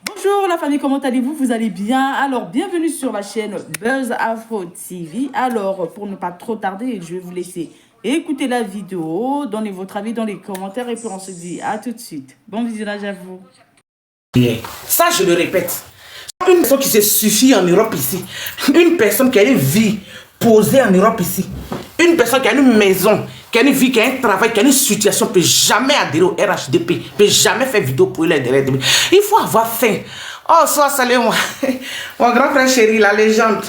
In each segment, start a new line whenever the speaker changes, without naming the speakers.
Bonjour la famille, comment allez-vous? Vous allez bien? Alors, bienvenue sur la chaîne Buzz Afro TV. Alors, pour ne pas trop tarder, je vais vous laisser écouter la vidéo, donner votre avis dans les commentaires et puis on se dit à tout de suite. Bon visionnage à vous.
Ça, je le répète. Une personne qui se suffit en Europe ici, une personne qui a une vie posée en Europe ici, une personne qui a une maison, qui a une vie, qui a un travail, qui a une situation, peut jamais adhérer au RHDP, peut jamais faire vidéo pour les RHDP. Il faut avoir faim. Oh, sois salut moi. Mon grand frère chéri, la légende.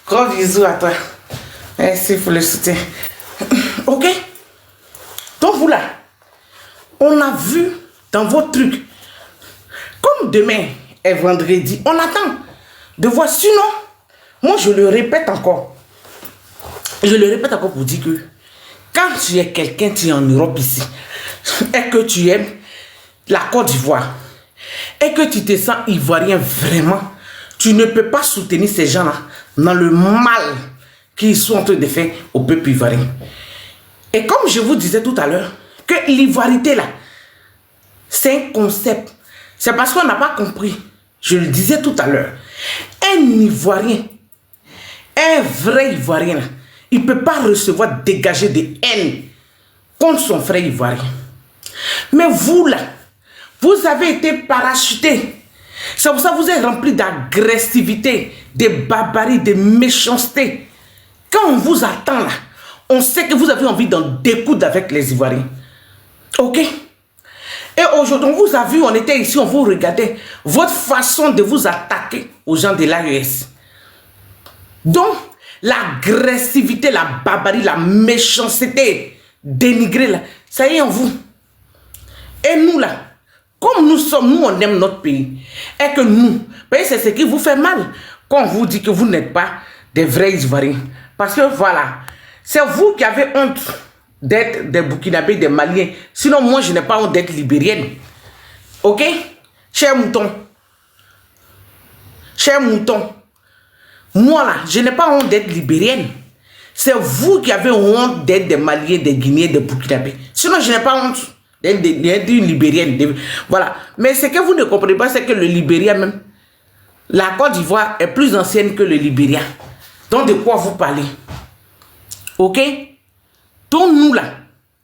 Gros bisous à toi. Merci pour le soutien. Ok? Donc vous là, on a vu dans vos trucs, comme demain est vendredi, on attend de voir. Sinon, moi je le répète encore. Je le répète encore pour dire que quand tu es quelqu'un, tu es en Europe ici, et que tu aimes la Côte d'Ivoire, et que tu te sens ivoirien vraiment, tu ne peux pas soutenir ces gens-là dans le mal qu'ils sont en train de faire au peuple ivoirien. Et comme je vous disais tout à l'heure, que l'ivoirité là, c'est un concept. C'est parce qu'on n'a pas compris. Je le disais tout à l'heure. Un Ivoirien, un vrai Ivoirien là, il ne peut pas recevoir, dégager de haine contre son frère ivoirien. Mais vous là, vous avez été parachuté. C'est pour ça que vous êtes rempli d'agressivité, de barbarie, de méchanceté. Quand on vous attend là, on sait que vous avez envie d'en découdre avec les Ivoiriens. Ok? Et aujourd'hui, on vous a vu, on était ici, on vous regardait. Votre façon de vous attaquer aux gens de l'AES. Donc, l'agressivité, la barbarie, la méchanceté, dénigrer là, ça y est en vous. Et nous là, comme nous sommes, nous on aime notre pays. Et que nous, c'est ce qui vous fait mal. Quand on vous dit que vous n'êtes pas des vrais Ivoiriens. Parce que voilà, c'est vous qui avez honte d'être des Burkinabés, des Maliens. Sinon, moi, je n'ai pas honte d'être libérienne. Ok? Cher mouton. Cher mouton. Moi, là, je n'ai pas honte d'être libérienne. C'est vous qui avez honte d'être des Maliens, des Guinéens, des Burkinabés. Sinon, je n'ai pas honte d'être une libérienne. Voilà. Mais ce que vous ne comprenez pas, c'est que le Libéria même, la Côte d'Ivoire est plus ancienne que le Libéria. Donc, de quoi vous parlez? Ok? Donc, nous, là,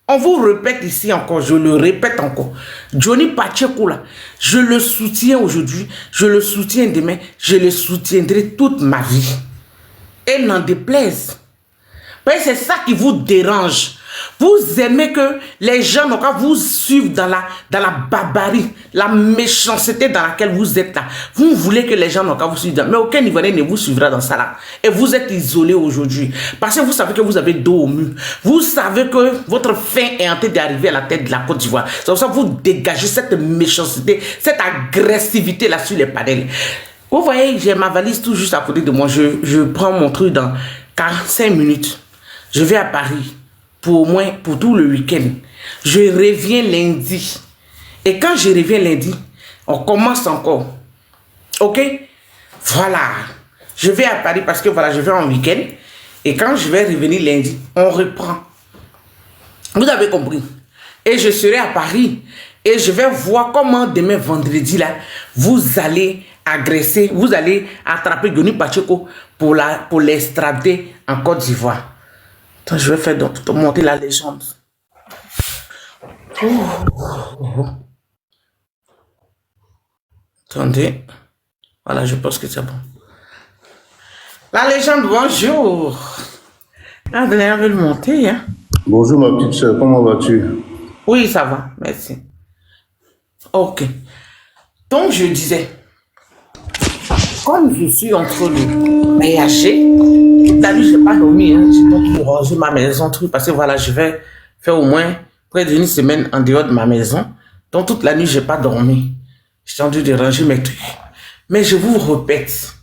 on vous répète ici encore, je le répète encore. Johnny Pacheco, là, je le soutiens aujourd'hui, je le soutiens demain, je le soutiendrai toute ma vie. Et n'en déplaise. C'est ça qui vous dérange. Vous aimez que les gens n'ont qu'à vous suivre dans la barbarie, la méchanceté dans laquelle vous êtes là. Vous voulez que les gens n'ont qu'à vous suivre. Mais aucun Ivoirien ne vous suivra dans ça là. Et vous êtes isolé aujourd'hui. Parce que vous savez que vous avez dos au mur. Vous savez que votre fin est en train d'arriver à la tête de la Côte d'Ivoire. C'est pour ça que vous dégagez cette méchanceté, cette agressivité là sur les panels. Vous voyez, j'ai ma valise tout juste à côté de moi. Je prends mon truc dans 45 minutes. Je vais à Paris. Pour moi, pour tout le week-end. Je reviens lundi. Et quand je reviens lundi, on commence encore. Ok? Voilà. Je vais à Paris parce que voilà, je vais en week-end. Et quand je vais revenir lundi, on reprend. Vous avez compris? Et je serai à Paris. Et je vais voir comment demain vendredi, là, vous allez agresser, vous allez attraper Johnny Pacheco pour l'extrader en Côte d'Ivoire. Attends, je vais faire donc monter la légende. Attendez. Voilà, je pense que c'est bon. La légende, bonjour. La dernière veut le monter, hein.
Bonjour ma petite soeur, comment vas-tu?
Oui, ça va, merci. Ok. Donc, je disais, comme je suis en train de voyager, toute la nuit, je n'ai pas dormi. Hein. J'ai donc ranger ma maison, tout, parce que voilà, je vais faire au moins près d'une semaine en dehors de ma maison. Donc, toute la nuit, je n'ai pas dormi. J'ai tendu de ranger mes trucs. Mais je vous répète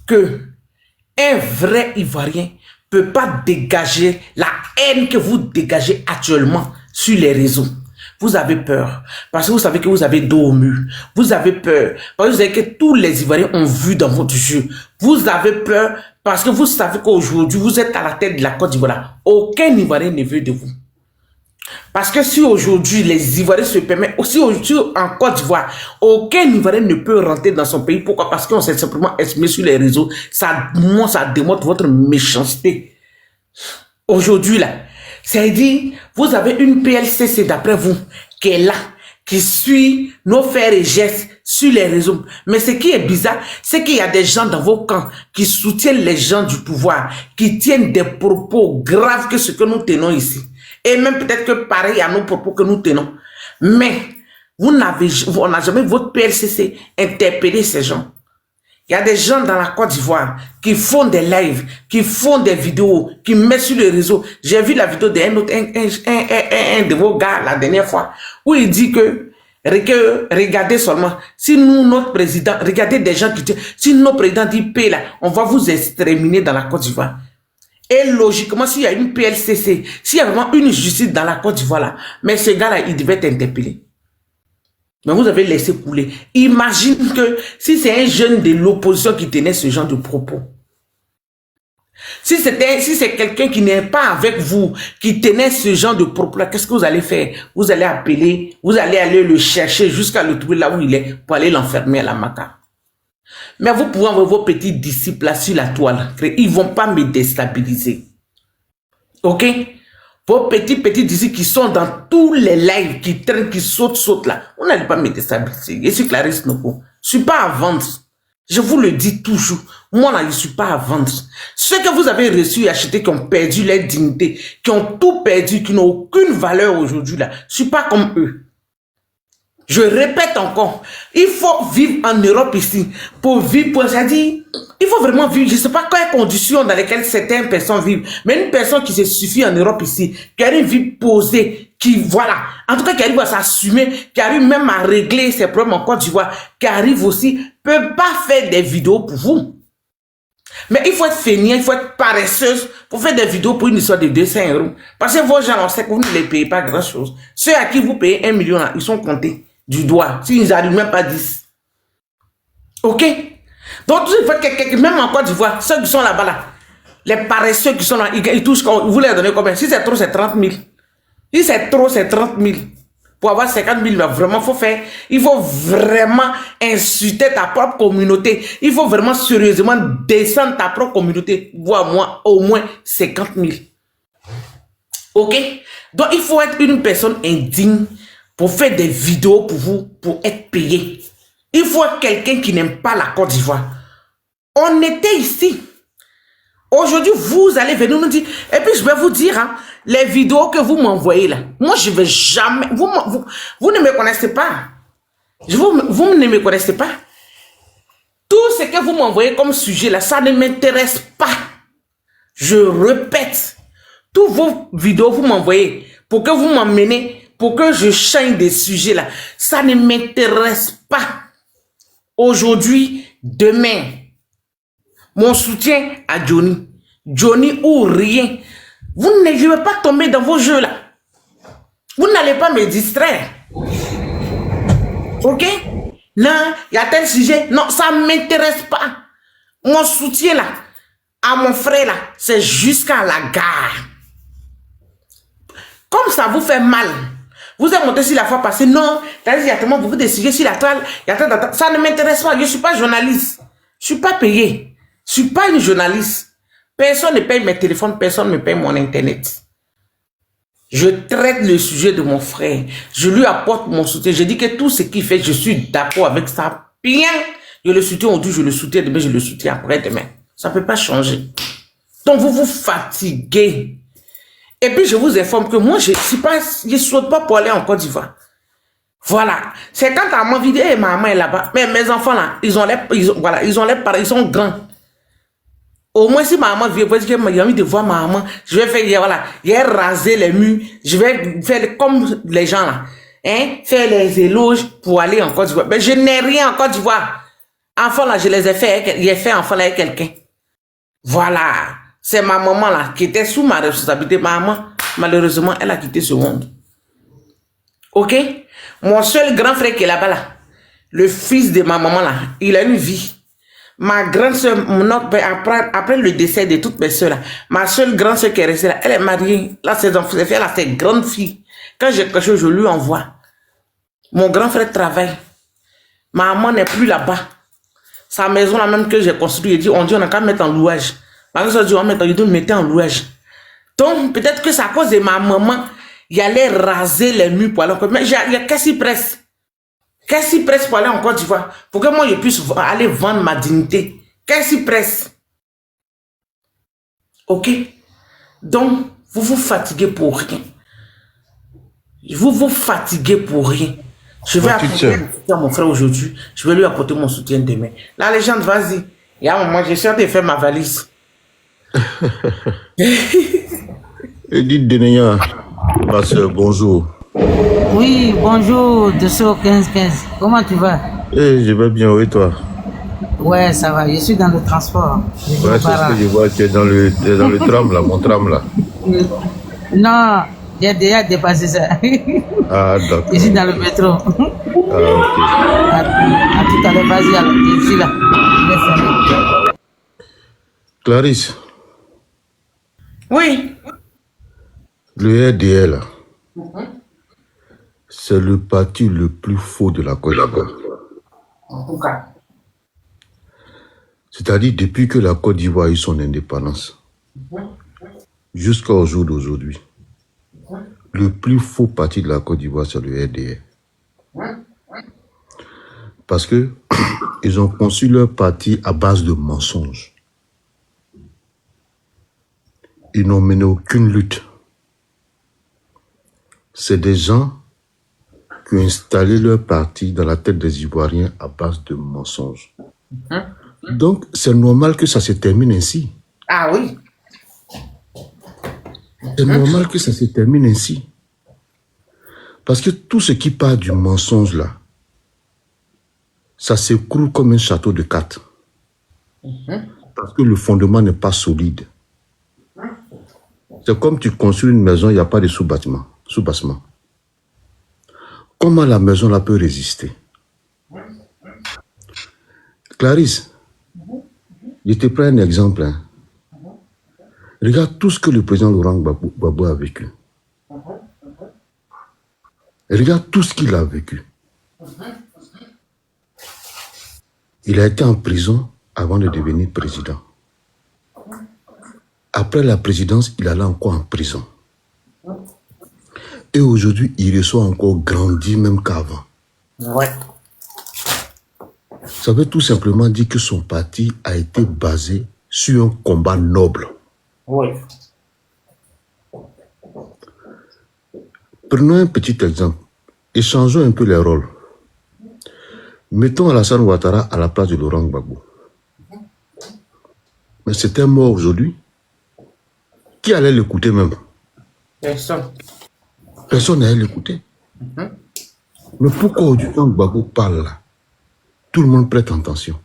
que un vrai Ivoirien ne peut pas dégager la haine que vous dégagez actuellement sur les réseaux. Vous avez peur. Parce que vous savez que vous avez dos au mur. Vous avez peur. Parce que vous savez que tous les Ivoiriens ont vu dans votre jeu. Vous avez peur parce que vous savez qu'aujourd'hui, vous êtes à la tête de la Côte d'Ivoire. Aucun Ivoirien ne veut de vous. Parce que si aujourd'hui les Ivoiriens se permettent, aussi aujourd'hui en Côte d'Ivoire, aucun Ivoirien ne peut rentrer dans son pays. Pourquoi? Parce qu'on s'est simplement exprimé sur les réseaux. Ça démontre votre méchanceté. Aujourd'hui là, c'est-à-dire, vous avez une PLCC d'après vous, qui est là, qui suit nos faits et gestes sur les réseaux. Mais ce qui est bizarre, c'est qu'il y a des gens dans vos camps qui soutiennent les gens du pouvoir, qui tiennent des propos graves que ce que nous tenons ici. Et même peut-être que pareil à nos propos que nous tenons. Mais on n'a jamais votre PLCC interpellé ces gens. Il y a des gens dans la Côte d'Ivoire qui font des lives, qui font des vidéos, qui mettent sur les réseaux. J'ai vu la vidéo d'un autre, un de vos gars la dernière fois, où il dit que regardez seulement, si nous, notre président, regardez des gens qui disent, si notre président dit paix là, on va vous exterminer dans la Côte d'Ivoire. Et logiquement, s'il y a une PLCC, s'il y a vraiment une justice dans la Côte d'Ivoire là, mais ce gars-là, il devait être interpellé. Mais vous avez laissé couler. Imagine que si c'est un jeune de l'opposition qui tenait ce genre de propos. Si c'est quelqu'un qui n'est pas avec vous, qui tenait ce genre de propos-là, qu'est-ce que vous allez faire? Vous allez appeler, vous allez aller le chercher jusqu'à le trouver là où il est pour aller l'enfermer à la maca. Mais vous pouvez envoyer vos petits disciples là sur la toile. Ils ne vont pas me déstabiliser. Ok? Vos petits disciples qui sont dans tous les lives, qui traînent, qui sautent là. On n'allait pas me déstabiliser. Je suis Clarisse Noko. Je ne suis pas à vendre. Je vous le dis toujours. Moi là, je ne suis pas à vendre. Ceux que vous avez reçus et achetés, qui ont perdu leur dignité, qui ont tout perdu, qui n'ont aucune valeur aujourd'hui là, je ne suis pas comme eux. Je répète encore, il faut vivre en Europe ici, pour vivre, c'est-à-dire, il faut vraiment vivre, je ne sais pas quelles conditions dans lesquelles certaines personnes vivent, mais une personne qui se suffit en Europe ici, qui a une vie posée, qui, voilà, en tout cas qui arrive à s'assumer, qui arrive même à régler ses problèmes en Côte d'Ivoire, qui arrive aussi, peut pas faire des vidéos pour vous. Mais il faut être feignant, il faut être paresseuse pour faire des vidéos pour une histoire de 200 €. Parce que vos gens, on sait que vous ne les payez pas grand-chose. Ceux à qui vous payez 1 million, là, ils sont comptés du doigt, s'ils n'arrivent même pas 10. Ok? Donc, même en Côte d'Ivoire, ceux qui sont là-bas, là, les paresseux qui sont là, ils touchent, vous leur donnez combien? Si c'est trop, c'est 30 000. Si c'est trop, c'est 30 000. Pour avoir 50 000, là, vraiment, il faut vraiment insulter ta propre communauté. Il faut vraiment sérieusement descendre ta propre communauté, voire moi, au moins 50 000. Ok? Donc, il faut être une personne indigne pour faire des vidéos pour vous, pour être payé. Il faut être quelqu'un qui n'aime pas la Côte d'Ivoire. On était ici. Aujourd'hui, vous allez venir nous dire, et puis je vais vous dire, hein, les vidéos que vous m'envoyez là, moi je ne vais jamais, vous ne me connaissez pas. Vous ne me connaissez pas. Tout ce que vous m'envoyez comme sujet là, ça ne m'intéresse pas. Je répète, toutes vos vidéos vous m'envoyez pour que vous m'emmenez, pour que je change des sujets là, ça ne m'intéresse pas. Aujourd'hui, demain, mon soutien à Johnny. Johnny ou rien. Vous ne devez pas tomber dans vos jeux là. Vous n'allez pas me distraire. Ok? Non, il y a tel sujet. Non, ça ne m'intéresse pas. Mon soutien là, à mon frère là, c'est jusqu'à la gare. Comme ça vous fait mal. Vous êtes monté sur la fois passée. Non, il y a tellement beaucoup de sujets sur la toile. Ça ne m'intéresse pas. Je ne suis pas journaliste. Je ne suis pas payé. Je ne suis pas une journaliste. Personne ne paye mes téléphones, personne ne paye mon internet. Je traite le sujet de mon frère. Je lui apporte mon soutien. Je dis que tout ce qu'il fait, je suis d'accord avec ça. Bien. Je le soutiens aujourd'hui, je le soutiens demain, je le soutiens après-demain. Ça ne peut pas changer. Donc vous vous fatiguez. Et puis je vous informe que moi, je ne saute pas pour aller en Côte d'Ivoire. Voilà. C'est quand maman vit et maman est là-bas. Mais mes enfants là, ils sont grands. Au moins si maman vient, parce que j'ai envie de voir maman, je vais faire, voilà, je vais raser les murs, je vais faire comme les gens là, hein, faire les éloges pour aller en Côte d'Ivoire. Mais je n'ai rien en Côte d'Ivoire. Enfants là, je les ai fait, j'ai fait enfants là avec quelqu'un. Voilà. C'est ma maman là, qui était sous ma responsabilité. Maman, malheureusement, elle a quitté ce monde. Ok? Mon seul grand frère qui est là-bas là, le fils de ma maman là, il a une vie. Ma grande soeur, après le décès de toutes mes soeurs, ma seule grande soeur qui est restée là, elle est mariée. Là, ses enfants, elle a ses grandes filles. Quand j'ai quelque chose, je lui envoie. Mon grand frère travaille. Ma maman n'est plus là-bas. Sa maison là même que j'ai construite, on dit on a qu'à mettre en louage. Ma soeur dit on va mettre en louage. Donc, peut-être que c'est à cause de ma maman, il allait raser les murs pour aller en Côte d'Ivoire. Mais qu'est-ce qui presse? Qu'est-ce qui presse pour aller en Côte d'Ivoire? Pour que moi, je puisse aller vendre ma dignité. Qu'est-ce qui presse? Ok? Donc, vous vous fatiguez pour rien. Vous vous fatiguez pour rien. Je vais apporter mon soutien à mon frère aujourd'hui. Je vais lui apporter mon soutien demain. La légende, vas-y. Il y a un moment, je suis en train de faire ma valise.
Edith Denea, ma soeur, bonjour.
Oui, bonjour, 215-15. Comment tu vas?
Je vais bien, oui, toi?
Ouais, ça va, je suis dans le transport.
Ouais, c'est ce que je vois, tu es dans le tram, là, mon tram, là.
Non, j'ai déjà dépassé ça.
Ah, d'accord.
Je suis dans le métro.
Ah, ok.
À tout à l'heure, vas-y, alors, je suis là. Je vais fermer.
Clarisse,
Oui.
le RDL, c'est le parti le plus faux de la Côte d'Ivoire.
En tout cas.
C'est-à-dire, depuis que la Côte d'Ivoire a eu son indépendance, jusqu'au jour d'aujourd'hui, le plus faux parti de la Côte d'Ivoire, c'est le RDL. Parce que ils ont conçu leur parti à base de mensonges. Ils n'ont mené aucune lutte. C'est des gens qui ont installé leur parti dans la tête des Ivoiriens à base de mensonges. Donc, c'est normal que ça se termine ainsi.
Ah oui.
C'est normal que ça se termine ainsi. Parce que tout ce qui part du mensonge là, ça s'écroule comme un château de cartes. Parce que le fondement n'est pas solide. C'est comme tu construis une maison, il n'y a pas de sous-bâtiment. Comment la maison là peut résister? Clarisse, je te prends un exemple. Hein. Regarde tout ce que le président Laurent Gbagbo a vécu. Regarde tout ce qu'il a vécu. Il a été en prison avant de devenir président. Après la présidence, il allait encore en prison. Et aujourd'hui, il reçoit encore grandi même qu'avant.
Ouais.
Ça veut tout simplement dire que son parti a été basé sur un combat noble.
Oui.
Prenons un petit exemple. Échangeons un peu les rôles. Mettons Alassane Ouattara à la place de Laurent Gbagbo. Mais c'était mort aujourd'hui. Qui allait l'écouter même?
Personne.
Personne n'allait l'écouter. Mais pourquoi aujourd'hui quand Gbagbo parle là, tout le monde prête attention?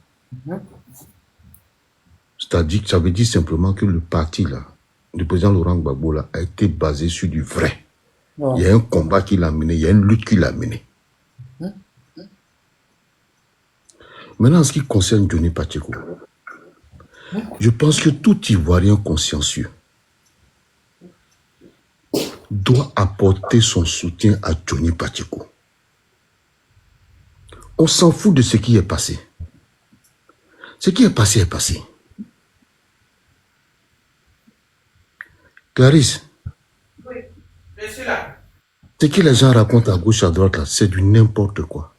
C'est-à-dire que ça veut dire simplement que le parti là, du président Laurent Gbagbo là, a été basé sur du vrai. Il y a un combat qu'il a mené, il y a une lutte qu'il a menée. Maintenant, en ce qui concerne Johnny Pacheco, je pense que tout Ivoirien consciencieux doit apporter son soutien à Johnny Pacheco. On s'en fout de ce qui est passé. Ce qui est passé est passé. Clarisse,
Oui, je suis là.
ce que les gens racontent à gauche, à droite, là, c'est du n'importe quoi.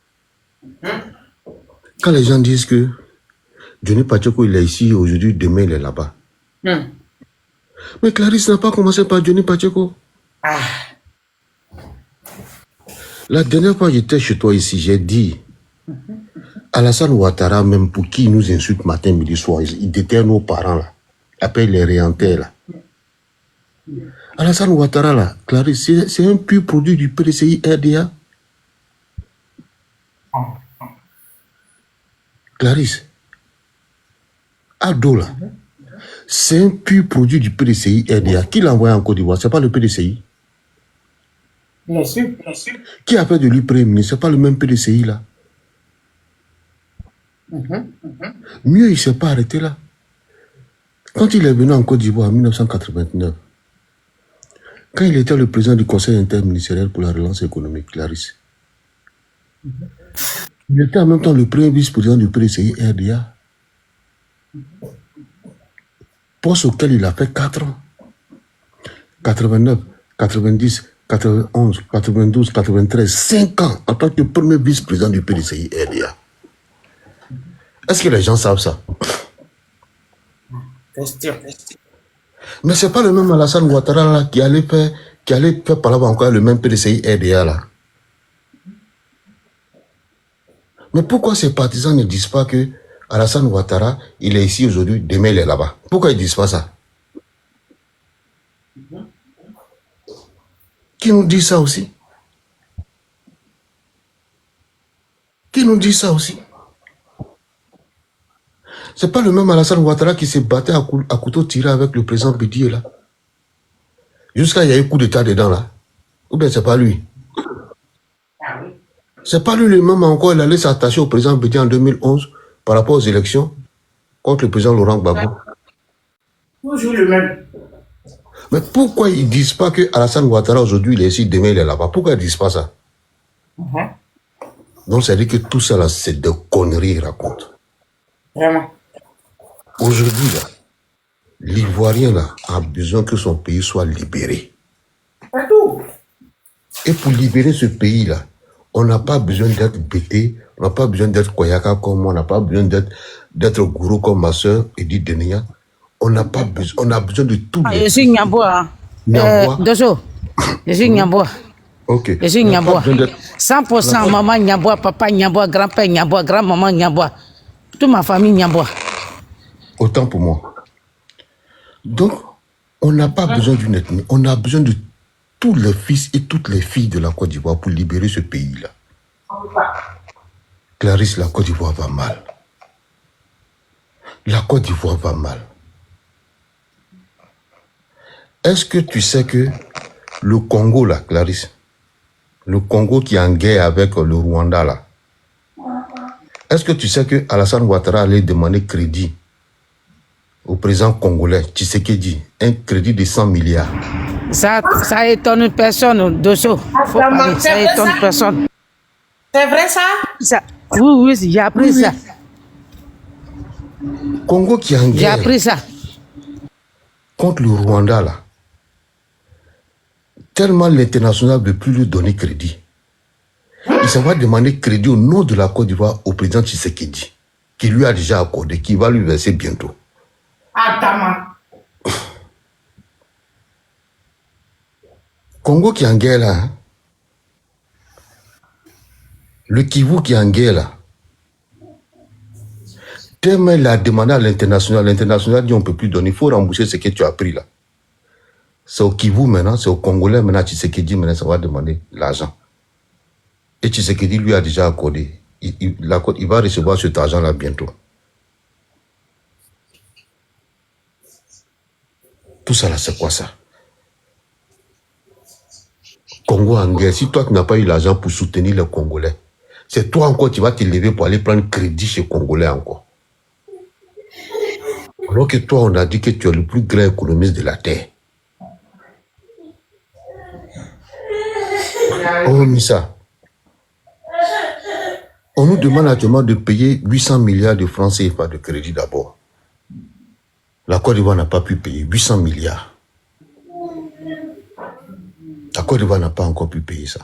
Quand les gens disent que Johnny Pacheco, il est ici aujourd'hui, demain, il est là-bas. Mais Clarisse n'a pas commencé par Johnny Pacheco.
Ah.
La dernière fois que j'étais chez toi ici, j'ai dit Alassane Ouattara, même pour qui il nous insulte matin, midi, soir, il déterre nos parents là. Après, il les réenterre là. Alassane Ouattara là, Clarisse, c'est un pur produit du PDCI RDA. Clarisse, Ado là, c'est un pur produit du PDCI RDA. Qui l'a envoyé en Côte d'Ivoire? C'est pas le PDCI.
Bien sûr, bien sûr.
Qui a fait de lui Premier ministre? C'est pas le même PDCI là. Mieux, il ne s'est pas arrêté là. Quand il est venu en Côte d'Ivoire en 1989, quand il était le président du Conseil interministériel pour la relance économique, Clarisse, il était en même temps le premier vice-président du PDCI RDA, poste auquel il a fait 4 ans. 89, 90, 91, 92, 93, 5 ans en tant que premier vice-président du PDCI RDA. Est-ce que les gens savent ça? Mais c'est pas le même Alassane Ouattara là, qui allait faire par là encore le même PDCI RDA là. Mais pourquoi ces partisans ne disent pas que Alassane Ouattara, il est ici aujourd'hui, demain il est là-bas? Pourquoi ils ne disent pas ça? Qui nous dit ça aussi? Qui nous dit ça aussi? C'est pas le même Alassane Ouattara qui s'est battu à couteau tiré avec le président Bédié là. Jusqu'à il y a eu coup d'état dedans là. Ou bien c'est pas lui? C'est pas lui le même encore, il allait s'attacher au président Bédié en 2011 par rapport aux élections contre le président Laurent Gbagbo.
Toujours le même.
Mais pourquoi ils disent pas que Alassane Ouattara aujourd'hui il est ici, demain il est là-bas? Pourquoi ils disent pas ça? Donc ça veut dire que tout ça là c'est de conneries, ils racontent.
Vraiment.
Aujourd'hui, là, l'Ivoirien là, a besoin que son pays soit libéré.
C'est tout.
Et pour libérer ce pays-là, on n'a pas besoin d'être bêté, on n'a pas besoin d'être Koyaka comme moi, on n'a pas besoin d'être gourou comme ma soeur Edith Denia. On n'a pas besoin, on a besoin de tout.
Je suis Nyamboa. Dozo, je suis Nyamboa.
Ok.
Je suis Nyamboa. 100% maman Nyamboa, papa Nyamboa, grand-père Nyamboa, grand-maman Nyamboa. Toute ma famille Nyamboa.
Autant pour moi. Donc, on n'a pas besoin d'une ethnie, on a besoin de tous les fils et toutes les filles de la Côte d'Ivoire pour libérer ce pays-là. Clarisse, la Côte d'Ivoire va mal. La Côte d'Ivoire va mal. Est-ce que tu sais que le Congo, là, Clarisse, le Congo qui est en guerre avec le Rwanda, là, est-ce que tu sais que Alassane Ouattara allait demander crédit au président congolais, Tshisekedi, un crédit de 100 milliards?
Ça étonne personne, Dosso. Faut parler, ça étonne personne.
C'est vrai ça?
Oui, j'ai appris ça.
Congo qui est en
J'ai
guerre
appris ça.
contre le Rwanda, là. Tellement l'international ne veut plus lui donner crédit. Il s'en va demander crédit au nom de la Côte d'Ivoire au président Tshisekedi, qui lui a déjà accordé, qui va lui verser bientôt.
Attends.
Congo qui est en guerre là, hein? Le Kivu qui est en guerre là. Tellement il a demandé à l'international dit on ne peut plus donner, il faut rembourser ce que tu as pris là. C'est au Kivu maintenant, c'est au Congolais maintenant, Tshisekedi maintenant ça va demander l'argent. Et Tshisekedi lui a déjà accordé. Il va recevoir cet argent là bientôt. Tout ça là c'est quoi ça? Congo en guerre, si toi tu n'as pas eu l'argent pour soutenir les Congolais, c'est toi encore qui vas te lever pour aller prendre crédit chez Congolais encore. Alors que toi on a dit que tu es le plus grand économiste de la terre. Oh Missa, on nous demande actuellement de payer 800 milliards de francs CFA de crédit d'abord. La Côte d'Ivoire n'a pas pu payer 800 milliards. La Côte d'Ivoire n'a pas encore pu payer ça.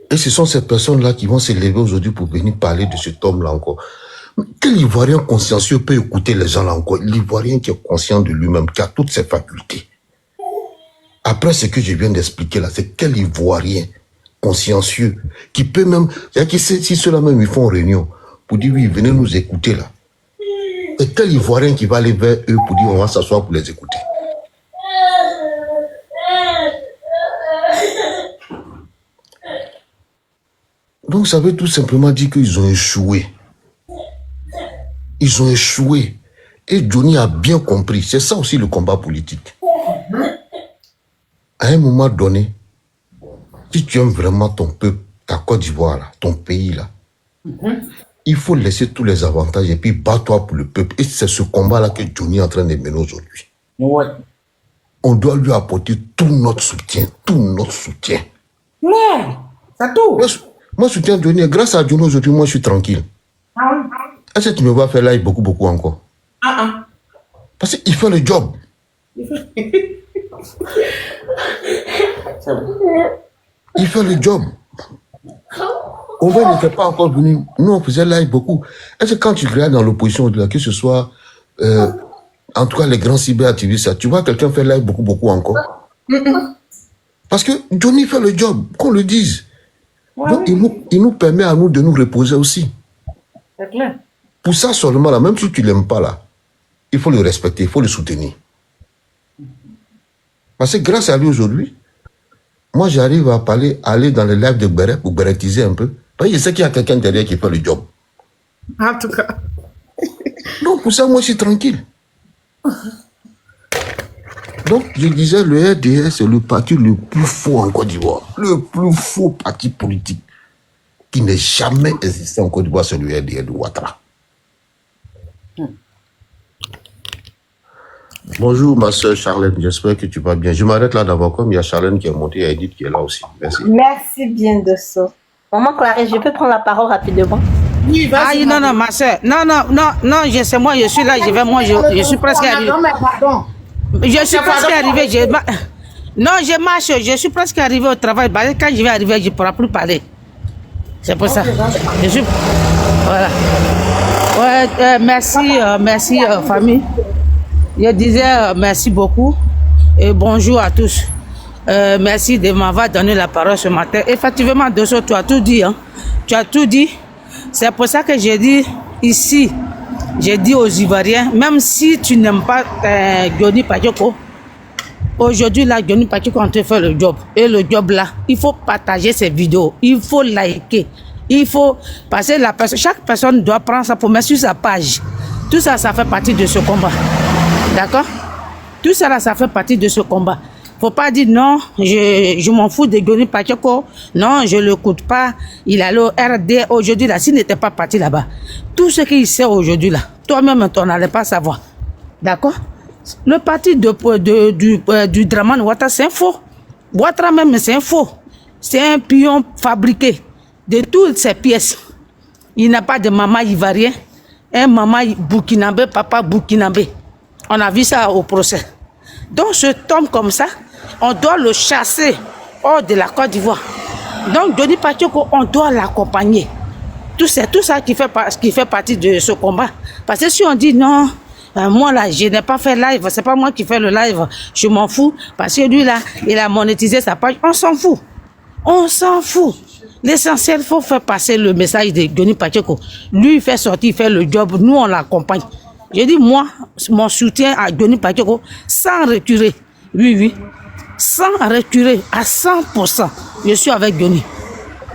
Et ce sont ces personnes-là qui vont se lever aujourd'hui pour venir parler de cet homme-là encore. Mais quel Ivoirien consciencieux peut écouter les gens là encore? L'Ivoirien qui est conscient de lui-même, qui a toutes ses facultés. Après ce que je viens d'expliquer là, c'est quel Ivoirien consciencieux qui peut même... C'est-à-dire que si ceux-là même ils font réunion pour dire oui, venez nous écouter là. Et quel Ivoirien qui va aller vers eux pour dire on va s'asseoir pour les écouter? Donc ça veut tout simplement dire qu'ils ont échoué. Ils ont échoué. Et Johnny a bien compris. C'est ça aussi le combat politique. À un moment donné, si tu aimes vraiment ton peuple, ta Côte d'Ivoire, là, ton pays, là, il faut laisser tous les avantages et puis bats-toi pour le peuple. Et c'est ce combat-là que Johnny est en train de mener aujourd'hui.
Ouais.
On doit lui apporter tout notre soutien, tout notre soutien.
Ouais, c'est tout.
Moi, je soutiens Johnny. Grâce à Johnny, aujourd'hui, moi, je suis tranquille.
Ah oui.
Est-ce que tu me vas faire live beaucoup encore? Parce qu'il fait le job.
C'est bon.
Il fait le job. On n'était pas encore venu. Nous, on faisait live beaucoup. Est-ce que quand tu regardes dans l'opposition, que ce soit, en tout cas, les grands cyberactivistes, tu vois quelqu'un faire live beaucoup encore? Parce que Johnny fait le job, qu'on le dise.
Ouais,
Donc, il nous permet à nous de nous reposer aussi.
c'est clair.
Pour ça seulement, là, même si tu ne l'aimes pas, là, il faut le respecter, il faut le soutenir. Parce que grâce à lui aujourd'hui, moi, j'arrive à aller dans les lives de Beret pour bérétiser un peu. Parce que je sais qu'il y a quelqu'un derrière qui fait le job.
En tout cas.
Donc, pour ça, moi, je suis tranquille. Donc, je disais, le RDS, c'est le parti le plus faux en Côte d'Ivoire. Le plus faux parti politique qui n'ait jamais existé en Côte d'Ivoire, c'est le RDS de Ouattara. Bonjour, ma soeur Charlène, j'espère que tu vas bien. Je m'arrête là d'abord, comme il y a Charlène qui est montée, il y a Edith qui est là aussi. Merci.
Merci bien de ça. Maman Clarisse, je peux prendre la parole rapidement?
Oui, vas-y.
Non, ma soeur. Non, je sais, moi, je suis là, je suis presque arrivé.
Pardon.
Je suis presque arrivé. Non, je marche, je suis presque arrivé au travail. Quand je vais arriver, je ne pourrai plus parler. C'est pour ça. Je suis... Voilà. Ouais, merci, famille. Je disais merci beaucoup et bonjour à tous. Merci de m'avoir donné la parole ce matin. Effectivement, Dosso, tu as tout dit. Hein? Tu as tout dit. C'est pour ça que j'ai dit ici, j'ai dit aux Ivoiriens, même si tu n'aimes pas Johnny Pacheco, aujourd'hui, là, Johnny Pacheco, on te fait le job. Et le job, là, il faut partager ces vidéos. Il faut liker. Il faut passer la personne. Chaque personne doit prendre ça pour mettre sur sa page. Tout ça, ça fait partie de ce combat. D'accord? Tout ça, là, ça fait partie de ce combat. Faut pas dire non, je m'en fous de Johnny Pacheco. Non, je ne l'écoute pas. Il est allé au RD aujourd'hui, là, s'il n'était pas parti là-bas. Tout ce qu'il sait aujourd'hui, là, toi-même, tu n'allais pas savoir. D'accord? Le parti du Dramane Ouattara, c'est un faux. Ouattara même, c'est un faux. C'est un pion fabriqué de toutes ces pièces. Il n'a pas de maman ivoirien, un maman burkinabé, papa burkinabé. On a vu ça au procès. Donc, ce homme comme ça, on doit le chasser hors de la Côte d'Ivoire. Donc, Johnny Pacheco, on doit l'accompagner. Tout ça qui fait partie de ce combat. Parce que si on dit non, moi là, je n'ai pas fait live, c'est pas moi qui fais le live, je m'en fous. Parce que lui là, il a monétisé sa page, on s'en fout. On s'en fout. L'essentiel, il faut faire passer le message de Johnny Pacheco. Lui, il fait sortir, il fait le job, nous on l'accompagne. Je dis, moi, mon soutien à Johnny Pacheco, sans reculer. Oui. Sans reculer, à 100%. Je suis avec Johnny.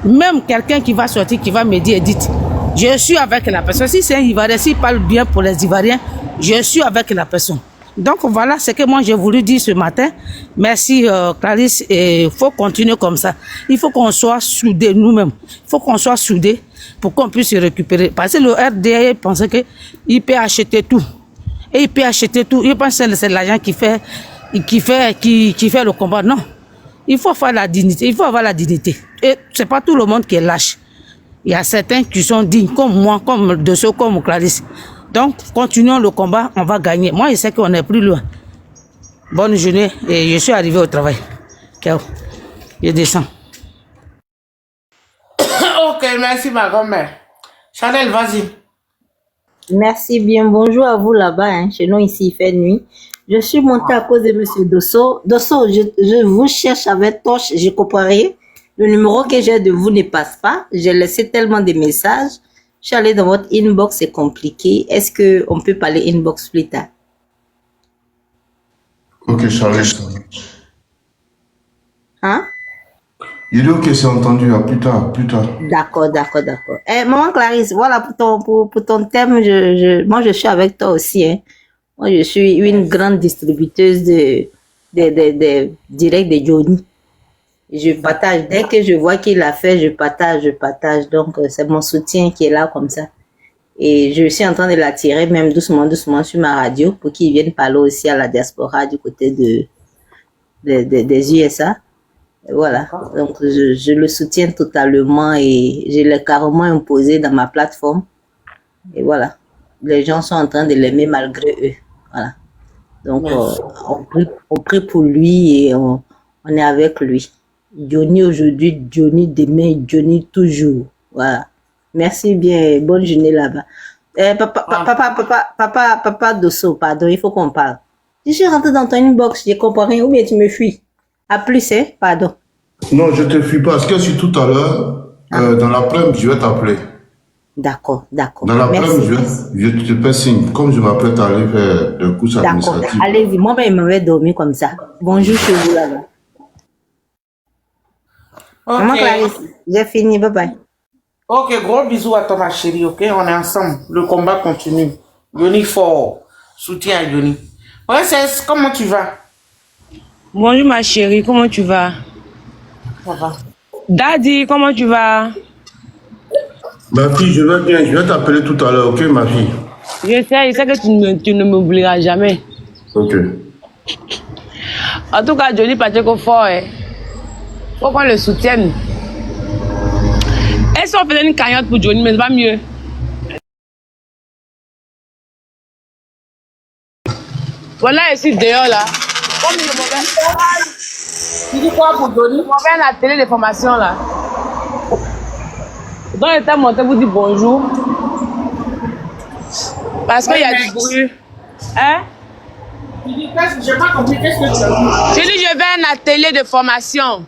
Même quelqu'un qui va sortir, qui va me dire, Edith, je suis avec la personne. Si c'est un Ivoirien, s'il parle bien pour les Ivoiriens, je suis avec la personne. Donc voilà ce que moi j'ai voulu dire ce matin. Merci Clarisse, et il faut continuer comme ça. Il faut qu'on soit soudés nous-mêmes. Il faut qu'on soit soudés pour qu'on puisse se récupérer. Parce que le RDA pensait qu'il peut acheter tout. Et il peut acheter tout. Il pense que c'est l'agent qui fait le combat. Non. Il faut faire la dignité. Il faut avoir la dignité. Et c'est pas tout le monde qui est lâche. Il y a certains qui sont dignes, comme moi, comme Dosso, comme Clarisse. Donc, continuons le combat, on va gagner. Moi, je sais qu'on est plus loin. Bonne journée et je suis arrivé au travail. Ciao. Je descends.
Ok, merci ma grand-mère. Chanel, vas-y.
Merci bien. Bonjour à vous là-bas. Hein. Chez nous, ici, il fait nuit. Je suis montée à cause de M. Dosso. Dosso, je vous cherche avec torche, je comprends rien. Le numéro que j'ai de vous ne passe pas. J'ai laissé tellement de messages. Je suis allée dans votre inbox, c'est compliqué. Est-ce qu'on peut parler inbox plus tard?
Ok, Charles.
Hein?
Il dit ok, c'est entendu, à plus tard.
D'accord. Maman Clarisse, voilà pour ton thème, moi je suis avec toi aussi. Hein. Moi je suis une grande distributeuse de directs de Johnny. Je partage. Dès que je vois qu'il a fait, je partage. Donc, c'est mon soutien qui est là comme ça. Et je suis en train de l'attirer même doucement sur ma radio pour qu'il vienne parler aussi à la diaspora du côté des USA. Et voilà. Donc, je le soutiens totalement et je l'ai carrément imposé dans ma plateforme. Et voilà. Les gens sont en train de l'aimer malgré eux. Voilà. Donc, on prie pour lui et on est avec lui. Johnny aujourd'hui, Johnny demain, Johnny toujours. Voilà. Merci bien. Bonne journée là-bas. Papa Dosso, pardon, il faut qu'on parle. Je suis rentré dans ton inbox, je comprends rien, ou bien tu me fuis. À plus, hein? Pardon.
Non, je te fuis pas. Parce que si tout à l'heure, dans l'après-midi, je vais t'appeler.
D'accord.
Dans l'après-midi, je te fais signe. Comme je m'apprête à aller faire des courses administratives.
D'accord. Allez-y. Moi, il m'avait dormi comme ça. Bonjour chez vous là-bas.
Ok.
Maman Clarisse, j'ai fini. Bye bye.
Ok, gros bisous à toi, ma chérie, ok? On est ensemble. Le combat continue. Johnny fort. Soutien à Johnny. Ouais, c'est comment tu vas?
Bonjour ma chérie, comment tu vas?
Ça va.
Daddy, comment tu vas?
Ma fille, je vais bien. Je vais t'appeler tout à l'heure, ok, ma fille?
Je sais que tu ne m'oublieras jamais.
Ok.
En tout cas, Johnny Pacheco fort, hein. Faut qu'on le soutienne. Et si on faisait une cagnotte pour Johnny, mais c'est pas mieux. Voilà, ici dehors là. Comme le mauvais.
Tu dis quoi pour Johnny?
Le mauvais la télé de formation là. Donc, il était monté pour dire bonjour. Parce qu'il y a du bruit. Hein?
Tu dis qu'est-ce que j'ai pas compris? Qu'est-ce que tu as dit?
Je dis, je vais à un atelier de formation.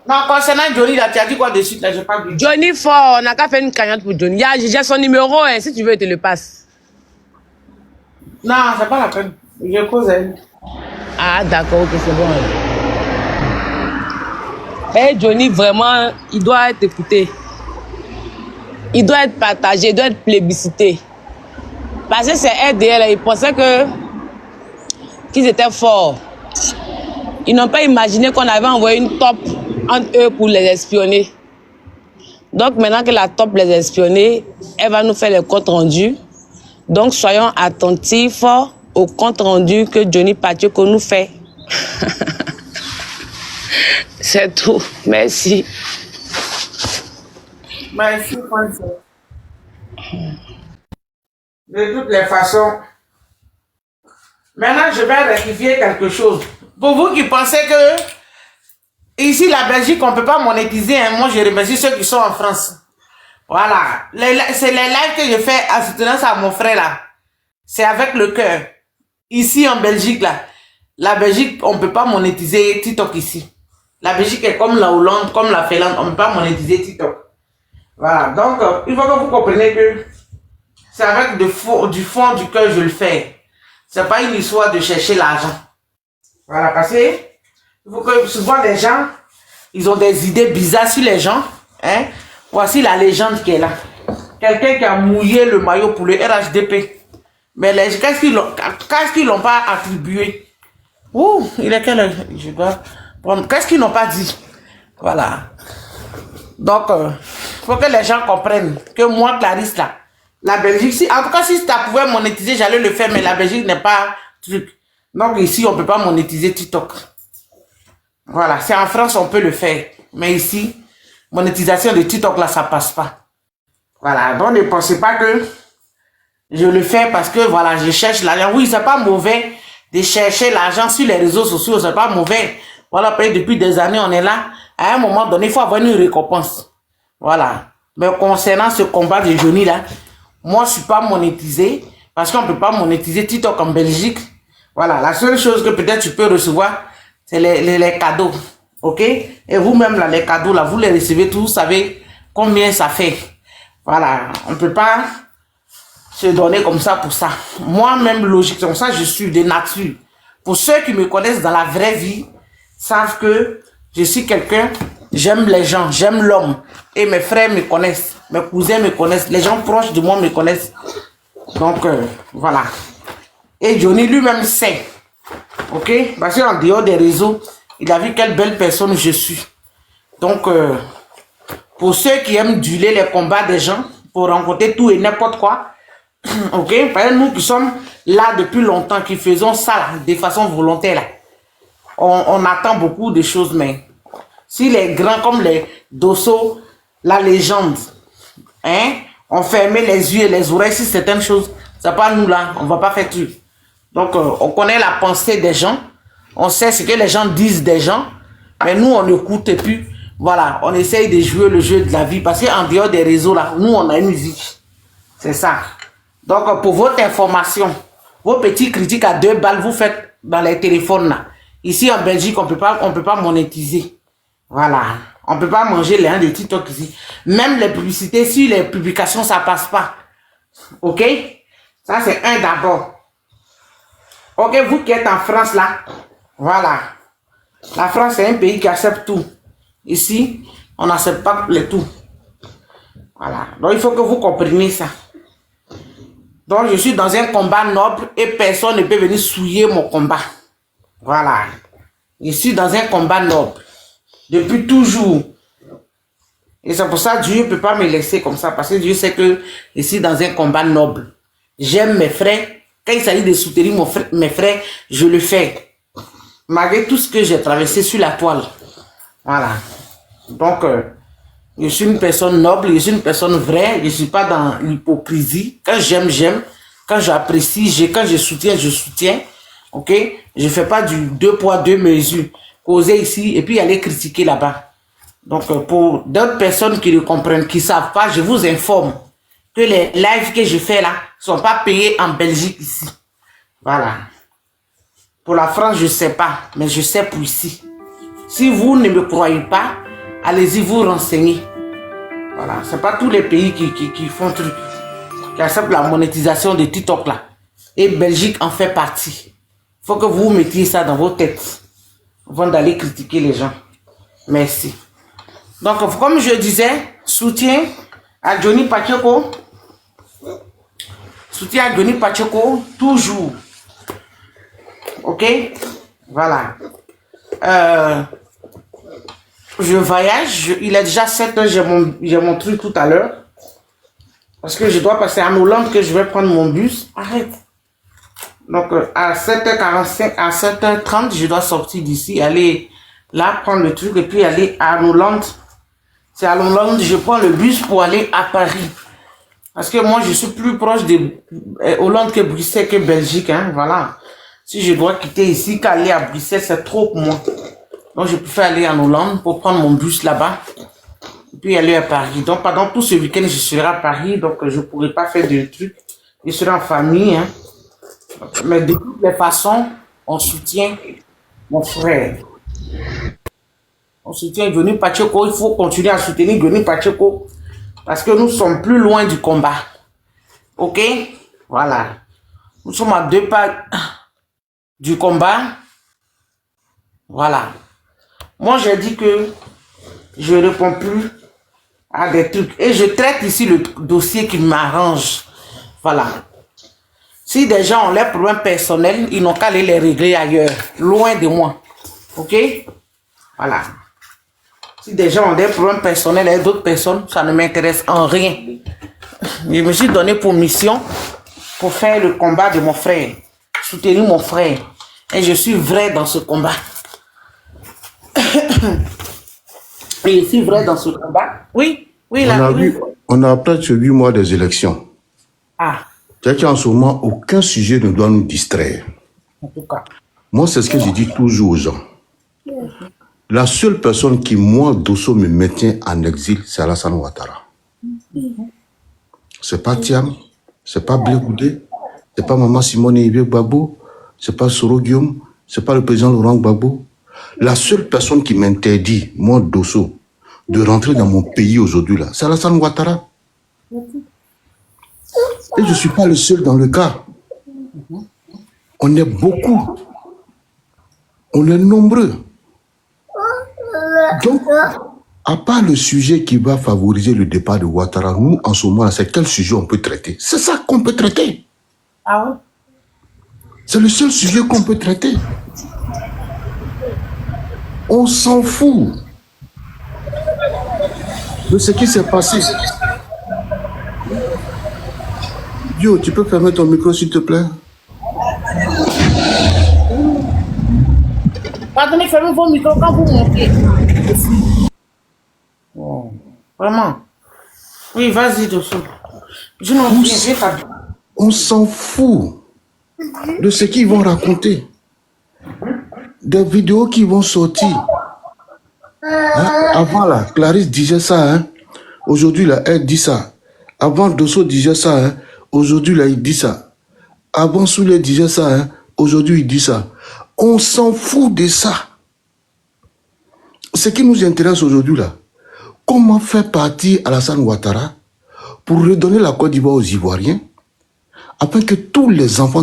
Non, concernant Johnny, là, tu as dit quoi dessus? Là, j'ai pas vu.
Johnny Fort, on n'a qu'à faire une cagnotte pour Johnny. J'ai son numéro, hein. Si tu veux, je te le passe.
Non, c'est pas la peine. Je pose elle.
Ah, d'accord, ok, c'est bon. Eh, Johnny, vraiment, il doit être écouté. Il doit être partagé, il doit être plébiscité. Parce que c'est RDL, ils pensaient qu'ils étaient forts. Ils n'ont pas imaginé qu'on avait envoyé une top entre eux pour les espionner. Donc maintenant que la top les a espionnés, elle va nous faire les comptes rendus. Donc soyons attentifs au compte rendu que Johnny Pacheco nous fait. C'est tout. Merci.
Merci, François. De toutes les façons, maintenant je vais rectifier quelque chose. Pour vous qui pensez que ici la Belgique on ne peut pas monétiser, hein, moi je remercie ceux qui sont en France. Voilà, c'est les lives que je fais en soutenance à mon frère là. C'est avec le cœur. Ici en Belgique là, la Belgique on ne peut pas monétiser TikTok ici. La Belgique est comme la Hollande, comme la Finlande, on ne peut pas monétiser TikTok. Voilà, donc il faut que vous compreniez que c'est avec du fond du cœur que je le fais. C'est pas une histoire de chercher l'argent. Voilà, parce que il faut que souvent les gens, ils ont des idées bizarres sur les gens. Hein? Voici la légende qui est là. Quelqu'un qui a mouillé le maillot pour le RHDP. Mais qu'est-ce qu'ils l'ont pas attribué? Ouh, il est quelle heure? Je dois prendre. Qu'est-ce qu'ils n'ont pas dit? Voilà. Donc, faut que les gens comprennent que moi, Clarisse, là, la Belgique, si, en tout cas, si ça pouvait monétiser, j'allais le faire, mais la Belgique n'est pas truc. Donc ici, on ne peut pas monétiser TikTok. Voilà, c'est en France, on peut le faire. Mais ici, monétisation de TikTok, là, ça passe pas. Voilà, donc ne pensez pas que je le fais parce que, voilà, je cherche l'argent. Oui, c'est pas mauvais de chercher l'argent sur les réseaux sociaux, c'est pas mauvais. Voilà, depuis des années, on est là. À un moment donné, il faut avoir une récompense. Voilà. Mais concernant ce combat de Johnny, là, moi, je suis pas monétisé parce qu'on peut pas monétiser TikTok en Belgique. Voilà, la seule chose que peut-être tu peux recevoir, c'est les cadeaux. Ok? Et vous-même, là, les cadeaux, là, vous les recevez tous, vous savez combien ça fait. Voilà, on peut pas se donner comme ça pour ça. Moi-même, logiquement, ça, je suis de nature. Pour ceux qui me connaissent dans la vraie vie, savent que je suis quelqu'un, j'aime les gens, j'aime l'homme. Et mes frères me connaissent, mes cousins me connaissent, les gens proches de moi me connaissent. Donc, voilà. Et Johnny lui-même sait. Ok? Parce qu'en dehors des réseaux, Il a vu quelle belle personne je suis. Donc, pour ceux qui aiment dueler les combats des gens, pour rencontrer tout et n'importe quoi, ok, par exemple, nous qui sommes là depuis longtemps, qui faisons ça là, de façon volontaire, là, on attend beaucoup de choses, mais si les grands comme les Dosso, la légende, hein, ont fermé les yeux et les oreilles sur certaines choses, c'est pas nous là, on va pas faire tout. Donc, on connaît la pensée des gens, on sait ce que les gens disent des gens, mais nous, on écoute et puis, voilà, on essaye de jouer le jeu de la vie, parce qu'en dehors des réseaux là, nous, on a une vie. C'est ça. Donc, pour votre information, vos petits critiques à 2 balles, vous faites dans les téléphones là. Ici, en Belgique, on peut pas monétiser. Voilà. On peut pas manger les des TikTok ici. Même les publicités, si les publications, ça passe pas. Ok? Ça, c'est un d'abord. Ok, vous qui êtes en France là, voilà. La France, c'est un pays qui accepte tout. Ici, on n'accepte pas les tout. Voilà. Donc, il faut que vous compreniez ça. Donc, je suis dans un combat noble et personne ne peut venir souiller mon combat. Voilà. Je suis dans un combat noble. Depuis toujours. Et c'est pour ça que Dieu ne peut pas me laisser comme ça. Parce que Dieu sait que je suis dans un combat noble. J'aime mes frères. Quand il s'agit de soutenir mes frères, je le fais. Malgré tout ce que j'ai traversé sur la toile. Voilà. Donc, je suis une personne noble, je suis une personne vraie. Je ne suis pas dans l'hypocrisie. Quand j'aime, j'aime. Quand j'apprécie, quand je soutiens, je soutiens. Ok? Je ne fais pas du 2 poids, 2 mesures. Causer ici et puis aller critiquer là-bas. Donc, pour d'autres personnes qui ne comprennent, qui ne savent pas, je vous informe que les lives que je fais là ne sont pas payés en Belgique ici. Voilà. Pour la France, je ne sais pas, mais je sais pour ici. Si vous ne me croyez pas, allez-y vous renseigner. Voilà. Ce n'est pas tous les pays qui font truc, qui acceptent la monétisation de TikTok là. Et Belgique en fait partie. Il faut que vous mettiez ça dans vos têtes avant d'aller critiquer les gens. Merci. Donc, comme je disais, soutien à Johnny Pacheco. Soutien à Johnny Pacheco, toujours. Ok? Voilà. Je voyage. Il est déjà 7 heures, j'ai mon truc tout à l'heure. Parce que je dois passer à Hollande, que je vais prendre mon bus. Arrête. Donc, à 7h45, à 7h30, je dois sortir d'ici, aller là, prendre le truc, et puis aller à Hollande. C'est à Hollande, je prends le bus pour aller à Paris. Parce que moi, je suis plus proche de Hollande que Bruxelles, que Belgique, hein, voilà. Si je dois quitter ici, qu'aller à Bruxelles, c'est trop pour moi. Donc, je préfère aller en Hollande pour prendre mon bus là-bas, et puis aller à Paris. Donc, pendant tout ce week-end, je serai à Paris, donc je ne pourrai pas faire de trucs. Je serai en famille, hein. Mais de toutes les façons, on soutient mon frère. On soutient Johnny Pacheco. Il faut continuer à soutenir Johnny Pacheco parce que nous sommes plus loin du combat. Ok? Voilà. Nous sommes à 2 pas du combat. Voilà. Moi, j'ai dit que je ne réponds plus à des trucs. Et je traite ici le dossier qui m'arrange. Voilà. Si des gens ont leurs problèmes personnels, ils n'ont qu'à aller les régler ailleurs, loin de moi. Ok? Voilà. Si des gens ont des problèmes personnels avec d'autres personnes, ça ne m'intéresse en rien. Je me suis donné pour mission pour faire le combat de mon frère, soutenir mon frère. Et je suis vrai dans ce combat. Et je suis vrai dans ce combat. Oui, oui, là.
On a presque 8 mois des élections.
Ah.
C'est-à-dire qu'en ce moment, aucun sujet ne doit nous distraire.
En tout cas.
Moi, c'est ce que je dis toujours aux gens. La seule personne qui, moi, Dosso, me maintient en exil, c'est Alassane Ouattara. C'est pas Thiam, c'est pas Blé Goudé, c'est pas Maman Simone Ibe Gbagbo, c'est pas Soro Guillaume, c'est pas le président Laurent Gbagbo. La seule personne qui m'interdit, moi, Dosso, de rentrer dans mon pays aujourd'hui, là, c'est Alassane Ouattara. Et je ne suis pas le seul dans le cas. On est beaucoup. On est nombreux. Donc, à part le sujet qui va favoriser le départ de Ouattara, nous, en ce moment, c'est quel sujet on peut traiter? C'est ça qu'on peut traiter.
Ah oui?
C'est le seul sujet qu'on peut traiter. On s'en fout de ce qui s'est passé. Yo, tu peux fermer ton micro, s'il te plaît?
Pardonnez, fermez vos micros quand vous montez. Oh, vraiment. Oui, vas-y, Dosso. Je n'en viens pas.
On s'en fout de ce qu'ils vont raconter. Des vidéos qui vont sortir. Hein? Avant, là, Clarisse disait ça. Hein? Aujourd'hui, là, elle dit ça. Avant, Dosso disait ça. Hein? Aujourd'hui, là, il dit ça. Avant, Souley disait ça. Hein? Aujourd'hui, il dit ça. On s'en fout de ça. Ce qui nous intéresse aujourd'hui, là, comment faire partir Alassane Ouattara pour redonner la Côte d'Ivoire aux Ivoiriens afin que tous les enfants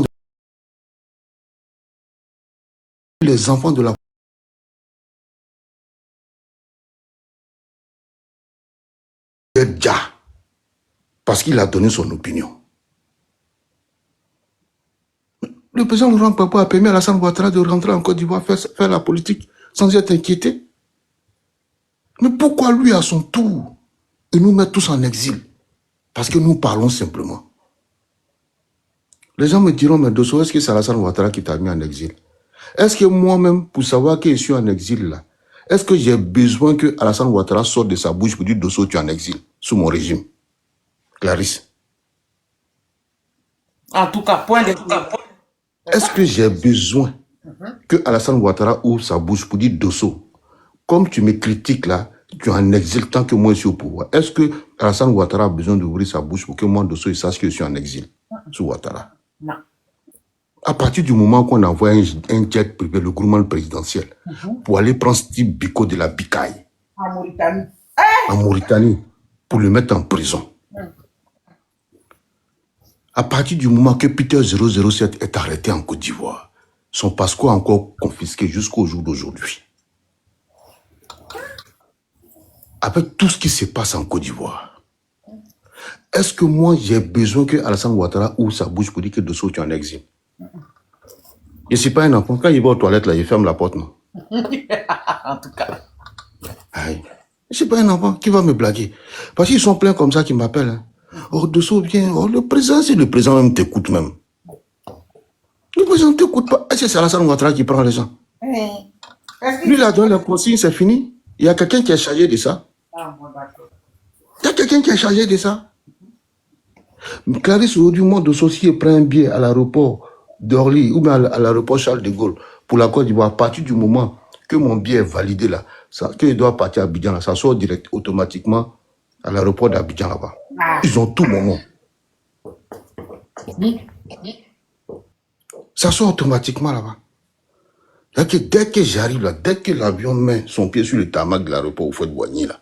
de la déjà, parce qu'il a donné son opinion. Le président Laurent Gbagbo a permis à Alassane Ouattara de rentrer en Côte d'Ivoire faire la politique sans être inquiété. Mais pourquoi lui à son tour il nous met tous en exil? Parce que nous parlons simplement. Les gens me diront, mais Dosso, est-ce que c'est Alassane Ouattara qui t'a mis en exil? Est-ce que moi-même, pour savoir que je suis en exil là, est-ce que j'ai besoin que Alassane Ouattara sorte de sa bouche pour dire Dosso, tu es en exil, sous mon régime? Clarisse.
En tout cas, point de vue.
Est-ce que j'ai besoin que Alassane Ouattara ouvre sa bouche pour dire Dosso, comme tu me critiques là, tu es en exil tant que moi je suis au pouvoir. Est-ce que Alassane Ouattara a besoin d'ouvrir sa bouche pour que moi, Dosso, il sache que je suis en exil sous Ouattara?
Non.
À partir du moment qu'on envoie un jet privé, le gouvernement présidentiel, pour aller prendre Steve Biko de la Bicaille en Mauritanie, pour le mettre en prison. À partir du moment que Peter 007 est arrêté en Côte d'Ivoire, son passeport est encore confisqué jusqu'au jour d'aujourd'hui. Avec tout ce qui se passe en Côte d'Ivoire, est-ce que moi j'ai besoin que Alassane Ouattara ouvre sa bouche pour dire que Dosso tu es en exil? Je ne suis pas un enfant. Quand il va aux toilettes, là, il ferme la porte, non?
En tout cas.
Aïe. Je ne suis pas un enfant qui va me blaguer. Parce qu'ils sont pleins comme ça qui m'appellent. Hein. Oh, Dosso, viens. Oh, le président, si le président même t'écoute même. Le président ne t'écoute pas. Est-ce que c'est Alassane Ouattara qui prend les gens? Lui, il a donné la consigne, c'est fini. Il y a quelqu'un qui est chargé de ça. Il y a quelqu'un qui est chargé de ça. Clarisse, aujourd'hui, moi, Dosso, si il prend un billet à l'aéroport d'Orly ou bien à l'aéroport Charles de Gaulle pour la Côte d'Ivoire, à partir du moment que mon billet est validé là, qu'il doit partir à Abidjan là, ça sort direct, automatiquement à l'aéroport d'Abidjan là-bas. Ils ont tout mon nom. Ça sort automatiquement là-bas. Dès que j'arrive là, dès que l'avion met son pied sur le tarmac de l'aéroport au Fouet de Boigny là,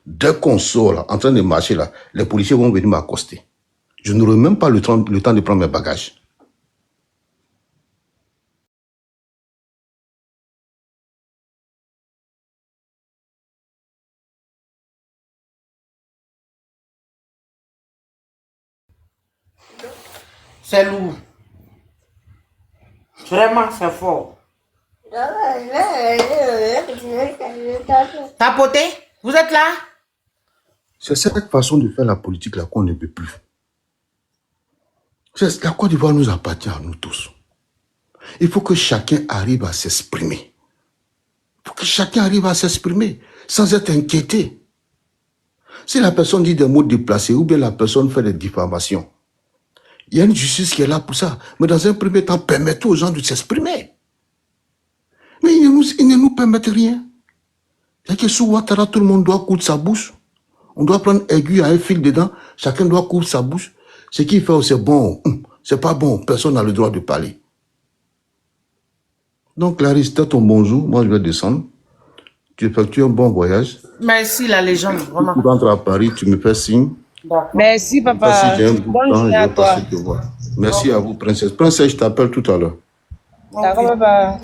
dès qu'on sort là, en train de marcher là, les policiers vont venir m'accoster. Je n'aurai même pas le temps de prendre mes bagages.
C'est lourd. Vraiment, c'est fort. Tapoter? Vous êtes là?
C'est cette façon de faire la politique là qu'on ne peut plus. La Côte d'Ivoire nous appartient à nous tous. Il faut que chacun arrive à s'exprimer. Il faut que chacun arrive à s'exprimer sans être inquiété. Si la personne dit des mots déplacés ou bien la personne fait des diffamations, il y a une justice qui est là pour ça. Mais dans un premier temps, permettez aux gens de s'exprimer. Mais ils ne nous permettent rien. C'est que sous Ouattara, tout le monde doit coudre sa bouche. On doit prendre aiguille à un fil dedans. Chacun doit coudre sa bouche. Ce qu'il fait, c'est bon. C'est pas bon. Personne n'a le droit de parler. Donc, Clarisse, t'as ton bonjour. Moi, je vais descendre. Tu effectues un bon voyage.
Merci, la légende. Vraiment.
Tu rentres à Paris, tu me fais signe.
Merci, papa. Bonne journée à toi.
Merci à vous, princesse. Princesse, je t'appelle tout à l'heure.
D'accord, papa.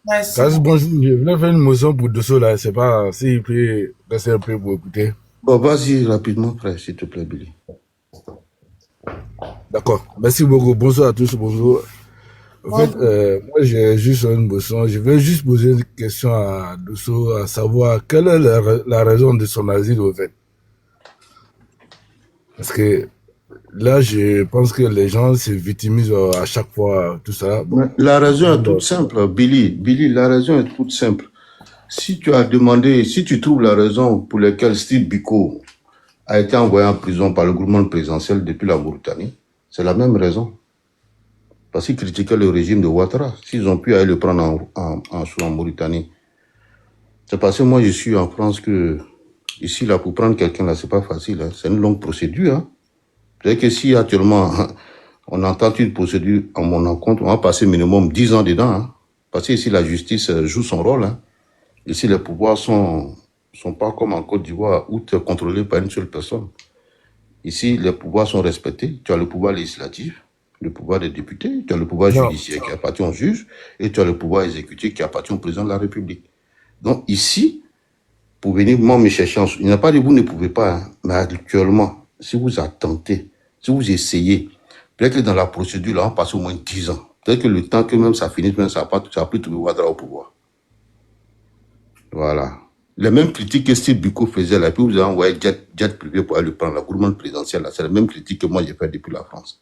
Merci.
Bonjour, je venais faire une motion pour Dosso là, c'est pas s'il peut rester un peu pour écouter.
Bon, vas-y rapidement, frère, s'il te plaît, Billy.
D'accord, merci beaucoup. Bonsoir à tous, bonjour. En fait, moi, j'ai juste une boisson. Je vais juste poser une question à Dosso, à savoir quelle est la raison de son asile, au fait. Parce que là, je pense que les gens se victimisent à chaque fois, tout ça. Bon.
La raison est toute simple, Billy, la raison est toute simple. Si tu as demandé, si tu trouves la raison pour laquelle Steve Biko a été envoyé en prison par le gouvernement présidentiel depuis la Mauritanie, c'est la même raison. Parce qu'ils critiquaient le régime de Ouattara. S'ils ont pu aller le prendre en Mauritanie. C'est parce que moi, je suis en France que, ici, là, pour prendre quelqu'un, là, c'est pas facile. Hein. C'est une longue procédure. Hein. C'est-à-dire que si actuellement, on entend une procédure en mon encontre, on va passer minimum 10 ans dedans. Hein. Parce que ici, la justice joue son rôle. Hein. Ici, les pouvoirs sont pas comme en Côte d'Ivoire où tu es contrôlé par une seule personne. Ici, les pouvoirs sont respectés. Tu as le pouvoir législatif, le pouvoir des députés, tu as le pouvoir judiciaire qui appartient au juge et tu as le pouvoir exécutif qui appartient au président de la République. Donc ici, pour venir moi me chercher, il n'y a pas de vous ne pouvez pas, hein, mais actuellement, si vous attentez, si vous essayez, peut-être que dans la procédure, là, on passe au moins 10 ans. Peut-être que le temps que même ça finisse, même ça n'a plus trouvé Ouattara au pouvoir. Voilà. Les mêmes critiques que Steve Biko faisait là, puis vous avez envoyé jet privé pour aller le prendre, la gouvernement présidentielle, là, c'est la même critique que moi j'ai fait depuis la France.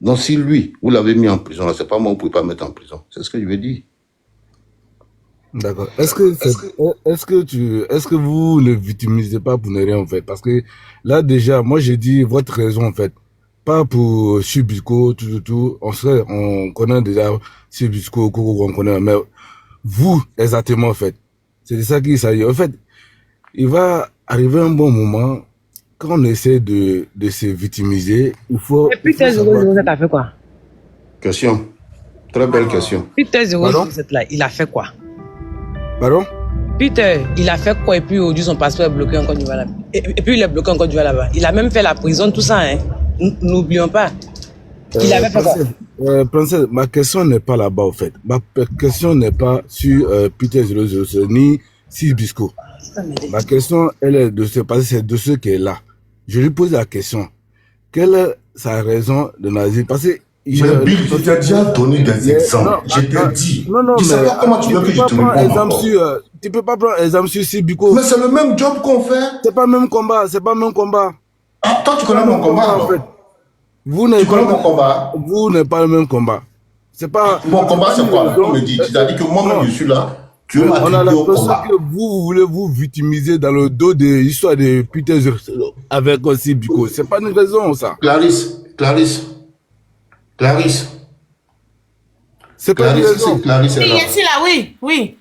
Donc si lui, vous l'avez mis en prison, là, c'est pas moi, vous ne pouvez pas mettre en prison. C'est ce que je veux dire.
D'accord. Est-ce que vous ne victimisez pas pour ne rien en fait? Parce que là déjà, moi j'ai dit votre raison en fait. Pas pour Subisco, tout. On connaît déjà Subisco, on connaît, mais vous, exactement en fait. C'est de ça qu'il s'agit. En fait, il va arriver un bon moment, quand on essaie de se victimiser, il faut...
Et puis, tes 007 a fait quoi?
Question. Très belle question.
Peter 007 là, il a fait quoi?
Pardon?
Peter, il a fait quoi? Et puis aujourd'hui, son passeport est bloqué en Côte d'Ivoire là-bas. Et puis, il est bloqué en Côte d'Ivoire là-bas. Il a même fait la prison, tout ça, hein. N'oublions pas. Il avait fait quoi?
Princesse, ma question n'est pas là-bas, en fait. Ma question n'est pas sur Peter 007 ni Sibisco. Ma question, elle est de ce passé, c'est de ce qui est là. Je lui pose la question. Quelle est sa raison de nazi? Parce que
mais Bill, je t'ai déjà donné des exemples. Je t'ai dit.
Non,
tu sais pas comment tu veux que je te réponde.
Tu peux pas prendre exemple sur Sibiko.
Mais c'est le même job qu'on fait.
C'est pas le même combat, c'est pas le même combat.
Ah, toi, tu connais mon combat, en fait.
Tu connais mon combat? Vous n'êtes pas le même combat. C'est pas...
Mon combat, c'est quoi? On me dit. C'est-à-dire que moi-même, je suis là. Tu veux m'attribuer au combat.
Que vous voulez vous victimiser dans le dos de l'histoire de Peter avec aussi Biko. C'est pas une raison, ça.
Clarisse.
C'est pas une raison.
Clarisse est là.
Oui.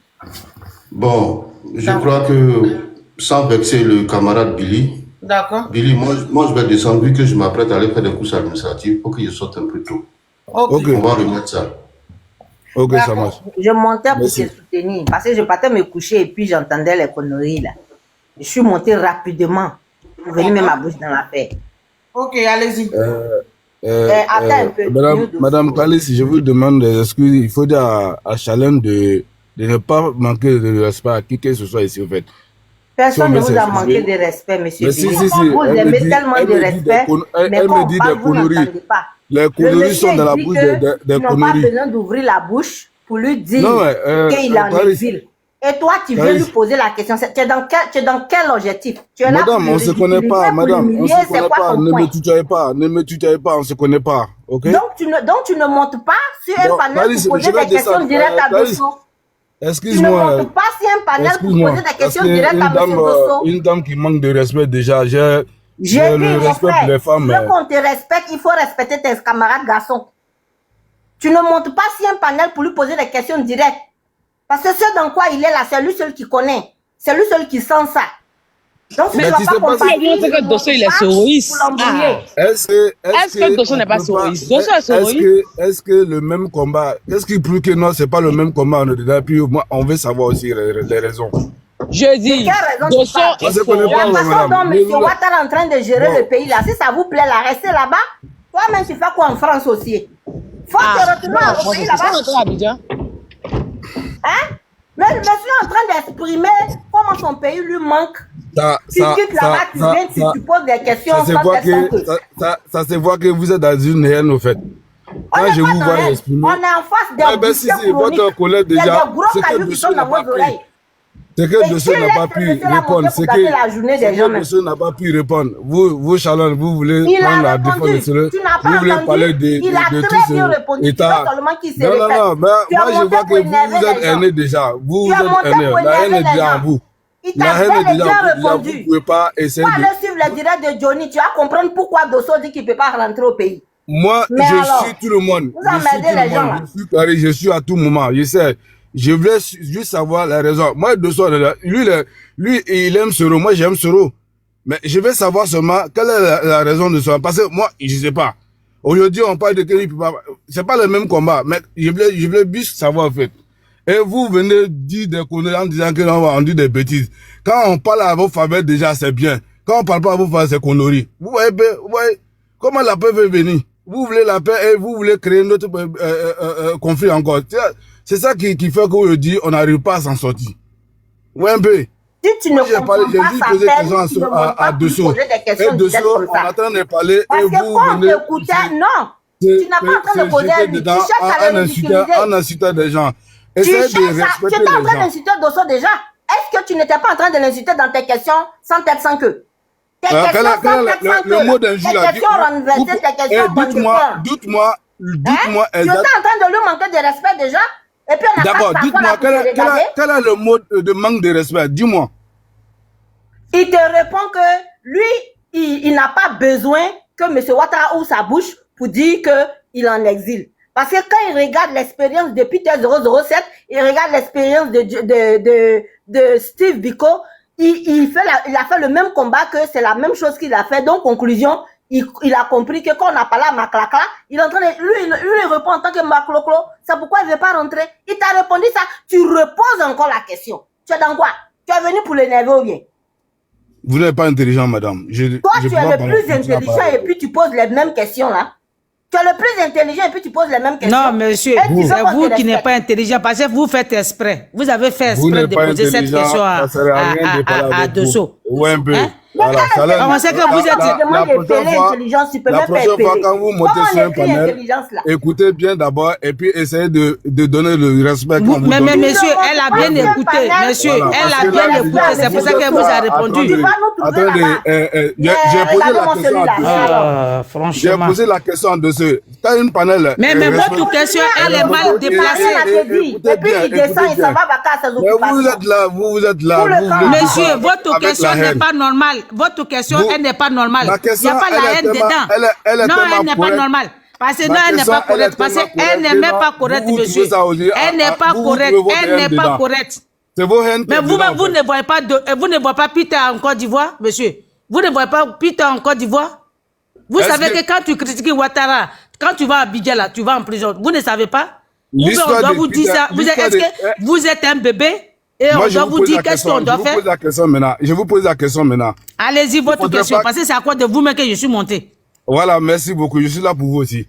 Bon, je crois que, sans vexer le camarade Billy,
D'accord.
Billy, moi je vais descendre, vu que je m'apprête à aller faire des courses administratives, pour que je sorte un peu tôt.
Ok.
On va remettre ça.
Ok, ça marche.
Je montais pour te
Merci.
soutenir parce que je partais me coucher et puis j'entendais les conneries là. Je suis montée rapidement pour venir mettre ma bouche dans l'affaire.
Ok, allez-y.
Attends un peu.
Madame Kalis, je vous demande des excuses. Il faut dire à Chalène de ne pas manquer de respect à qui que ce soit ici, en fait.
Personne ne
Si on
vous a
met
manqué
ses-
de respect, monsieur.
Mais si,
Billy.
si, si.
Vous
Elle me
aimez
dit-
tellement
elle
de
me dit des
respect,
elle
mais
me
quand
dit
on parle,
des
vous
conneries.
n'entendez pas.
Les
Le
conneries sont
monsieur
dans la
dit
bouche
que
des
ils n'ont pas
conneries.
besoin d'ouvrir la bouche pour lui dire
Non, ouais,
qu'il en est
Clarisse.
vil. Et toi, tu viens
Clarisse.
lui poser la question. Tu es dans quel objectif? Tu es là
Madame,
pour
on
le
se connaît
ridiculiser,
pas,
pour
madame, on
l'humilier,
se
c'est
connaît
quoi
pas,
ton
ne
point?
me tutoyez pas, on se connaît pas, ok?
Donc tu ne montes pas sur un
Donc,
panel
Clarisse,
pour
je
poser
vais
des questions
descendre.
directes à
Clarisse,
Dosso. Tu ne
excuse-moi,
montes pas sur un panel pour poser des
parce
questions
que
directes à M. Dosso.
une dame qui manque de respect déjà, j'ai
J'ai
le
dit, mon
respect pour
frère,
les femmes.
si on te respecte, il faut respecter tes camarades garçons. Tu ne montes pas sur un panel pour lui poser des questions directes. Parce que ce dans quoi il est là, c'est lui seul qui connaît. C'est lui seul qui sent ça. Donc,
Mais
tu ne
tu sais
vas
pas
pas
si-
comparer.
Bien sûr que Dosso, il est soroïste.
Pour l'embrouiller.
Est-ce
que Dosso n'est pas soroïste? Dosso est soroïste.
Est-ce que le même combat, qu'est-ce qui prouve que non, c'est pas le même combat, puis moi, on veut savoir aussi les raisons.
Je dis,
quelle raison
Dosso
tu parles?
est
On se connaît pas,
soroïste.
La façon
madame.
dont M. Ouattara est en train de gérer le pays là, si ça vous plaît là, restez là-bas. Toi-même, tu fais quoi en France aussi? Faut te retourner au pays là-bas.
rentrer à Abidjan.
Hein? Mais je suis en train d'exprimer comment son pays lui manque. Tu quittes là-bas, tu viens, tu poses des questions.
ça se voit que vous êtes dans une haine, au fait. quand je vous vois
On
exprimer...
est en face des
Ben si, votre collègue
Il y a
déjà,
des gros
c'est que
cailloux qui
Dosso
sont
n'a
dans
pas
vos
pu.
oreilles.
C'est que Dosso n'a pas pu répondre. C'est que Dosso n'a pas pu répondre. Vous, Charlotte, vous voulez prendre la défense de cela. Vous voulez parler de tout ce état. Non, mais moi je vois que vous êtes aîné déjà. Vous êtes aîné. La haine est déjà en vous. La haine est déjà en vous. Vous ne pouvez pas essayer
de... aller suivre le direct de Johnny, tu vas comprendre pourquoi Dosso dit qu'il ne peut pas rentrer au pays.
Moi, je suis tout le monde. Je suis à tout moment. Je sais. Je voulais juste savoir la raison. Moi, Dosso, lui, il aime Soro. Moi, j'aime Soro. Mais je veux savoir seulement quelle est la raison de ça. Parce que moi, je sais pas. Aujourd'hui, on parle de qu'il peut pas. C'est pas le même combat. Mais je voulais juste savoir, en fait. Et vous venez dire des conneries en disant que on dit des bêtises. Quand on parle à vos faveurs, déjà, c'est bien. Quand on parle pas à vos faveurs, c'est conneries. Vous voyez, comment la paix veut venir? Vous voulez la paix et vous voulez créer notre conflit encore. C'est ça qui fait que je dis on n'arrive pas à s'en sortir. Ouais, un peu.
Si tu ne comprends pas sa peine, tu ne demandes pas de poser des questions
Dosso, on est en train de parler
parce
et
que
vous
quand on
venez...
t'écoutait, non. Tu n'as pas en train de poser à lui. Tu cherches à le ridiculiser.
En insultant des gens.
Tu étais en train d'insulter Dosso déjà. Est-ce que tu n'étais pas en train de l'insulter dans tes questions sans tête sans queue?
Le mot d'injure là. Dites-moi.
Tu étais en train de lui manquer de respect déjà? Et puis on a
d'abord, dites-moi, quel est le mot de manque de respect? Dis-moi.
Il te répond que lui, il n'a pas besoin que M. Ouattara ouvre sa bouche pour dire qu'il est en exil. Parce que quand il regarde l'expérience de Peter 007, il regarde l'expérience de Steve Biko, il a fait le même combat, que c'est la même chose qu'il a fait. Donc, conclusion, il a compris que quand on a parlé à Maclacla, il est en train de, lui répond en tant que Macloclo. C'est pourquoi il ne veut pas rentrer. Il t'a répondu ça. Tu reposes encore la question. Tu es dans quoi? Tu es venu pour l'énerver ou bien?
Vous n'êtes pas intelligent, madame.
Toi, tu es le plus intelligent et puis tu poses les mêmes questions là. Tu es le plus intelligent et puis tu poses les mêmes questions.
Non, monsieur, c'est vous qui n'êtes pas intelligent parce que vous faites exprès. Vous avez fait exprès de poser cette question à Dosso.
Oui, un peu.
Voilà,
on sait que vous êtes...
La prochaine fois, quand vous montez sur un panel, écoutez bien d'abord et puis essayez de donner le respect qu'on vous donne.
Mais monsieur, elle a bien écouté. Monsieur, elle a bien écouté. C'est pour ça qu'elle vous a répondu.
Attendez, j'ai posé la question à Dosso. J'ai posé la question à Dosso. T'as une panel.
Mais votre question, elle est mal déplacée.
Et puis il descend, il s'en va vacances à ses occupations.
Vous êtes là.
Monsieur, votre question n'est pas normale. Votre question, elle n'est pas normale. Il n'y a pas la haine dedans. Non, elle n'est pas normale. Parce que non, elle n'est pas correcte. Parce qu'elle n'est même pas correcte, monsieur. Elle n'est pas correcte. Elle n'est pas correcte.
C'est vos haines.
Mais vous ne voyez pas Peter en Côte d'Ivoire, monsieur. Vous ne voyez pas Peter en Côte d'Ivoire. Vous savez que quand tu critiques Ouattara, quand tu vas à Abidjan, là, tu vas en prison. Vous ne savez pas? Ou bien on doit vous dire ça. Est-ce que vous êtes un bébé? Et on doit vous dire qu'est-ce qu'on doit faire.
Je vous pose la question maintenant.
Allez-y, votre question. Parce que c'est à cause de vous-même que je suis monté.
Voilà, merci beaucoup. Je suis là pour vous aussi.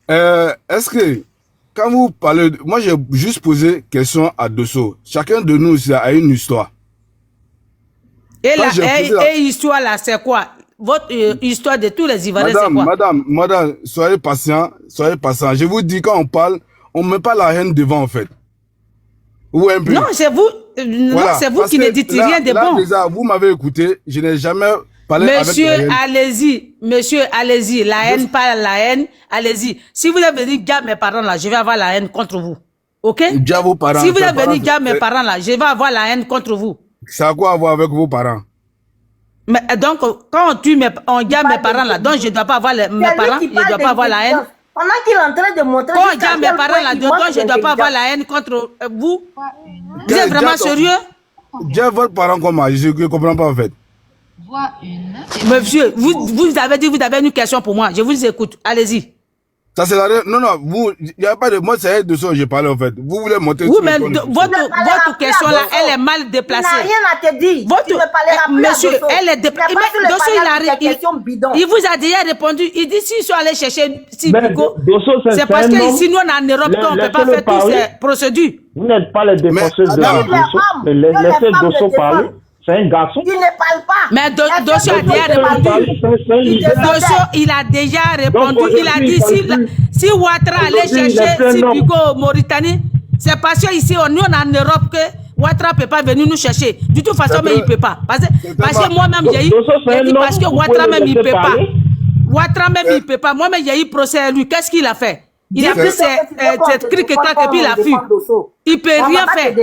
Est-ce que, quand vous parlez... Moi, j'ai juste posé question à Dosso. Chacun de nous a une histoire.
Et l'histoire là, c'est quoi? Votre histoire de tous les Ivoiriens, c'est quoi?
Madame, soyez patient. Je vous dis, quand on parle, on ne met pas la haine devant, en fait. Ou un peu.
Non, c'est vous, voilà, c'est vous qui ne dites rien de bon.
Déjà, vous m'avez écouté, je n'ai jamais parlé avec la haine. Monsieur, allez-y, la haine, pas la haine, allez-y. Si vous avez dit, garde mes parents là, je vais avoir la haine contre vous. Ok? Vos parents,
si vous avez dit, garde mes parents là, je vais avoir la haine contre vous.
Ça a quoi à voir avec vos parents?
Mais donc, quand on garde mes parents là, donc je ne dois pas avoir mes parents, je ne dois pas avoir la haine.
Pendant qu'il est en train de montrer...
Quand on garde mes parents là, donc je ne dois pas avoir la haine contre vous. Vous êtes vraiment sérieux?
J'ai votre parent comment? Je ne comprends pas en fait.
Monsieur, vous avez dit, vous avez une question pour moi. Je vous écoute. Allez-y.
Ça c'est la... Non, il n'y a pas de... Moi, c'est de ça que j'ai parlé en fait. Vous voulez monter
sur votre question là, elle est mal déplacée.
Il n'a rien à te dire.
Tu ne parleras plus
monsieur,
elle est déplacée. Il vous a déjà répondu. Il dit s'ils sont allés chercher Sibiko, c'est parce que ici, nous, en Europe, on ne peut pas faire toutes ces procédures.
Vous n'êtes pas les défenseurs de Dosso, mais laissez Dosso parler. C'est un garçon.
Il ne parle pas.
Mais Dosso a déjà répondu. Dosso, il a déjà répondu. Il a dit si Ouattara allait chercher Sibigo au Mauritanie, c'est parce que ici, nous, on est en Europe que Ouattara ne peut pas venir nous chercher. De toute façon, mais il ne peut pas. Parce que moi-même, j'ai eu. Parce que Ouattara même, il ne peut pas. Ouattara même, il ne peut pas. Moi-même, j'ai eu procès à lui. Qu'est-ce qu'il a fait? Il a pris cette crique et puis il a fui. Il ne peut rien faire.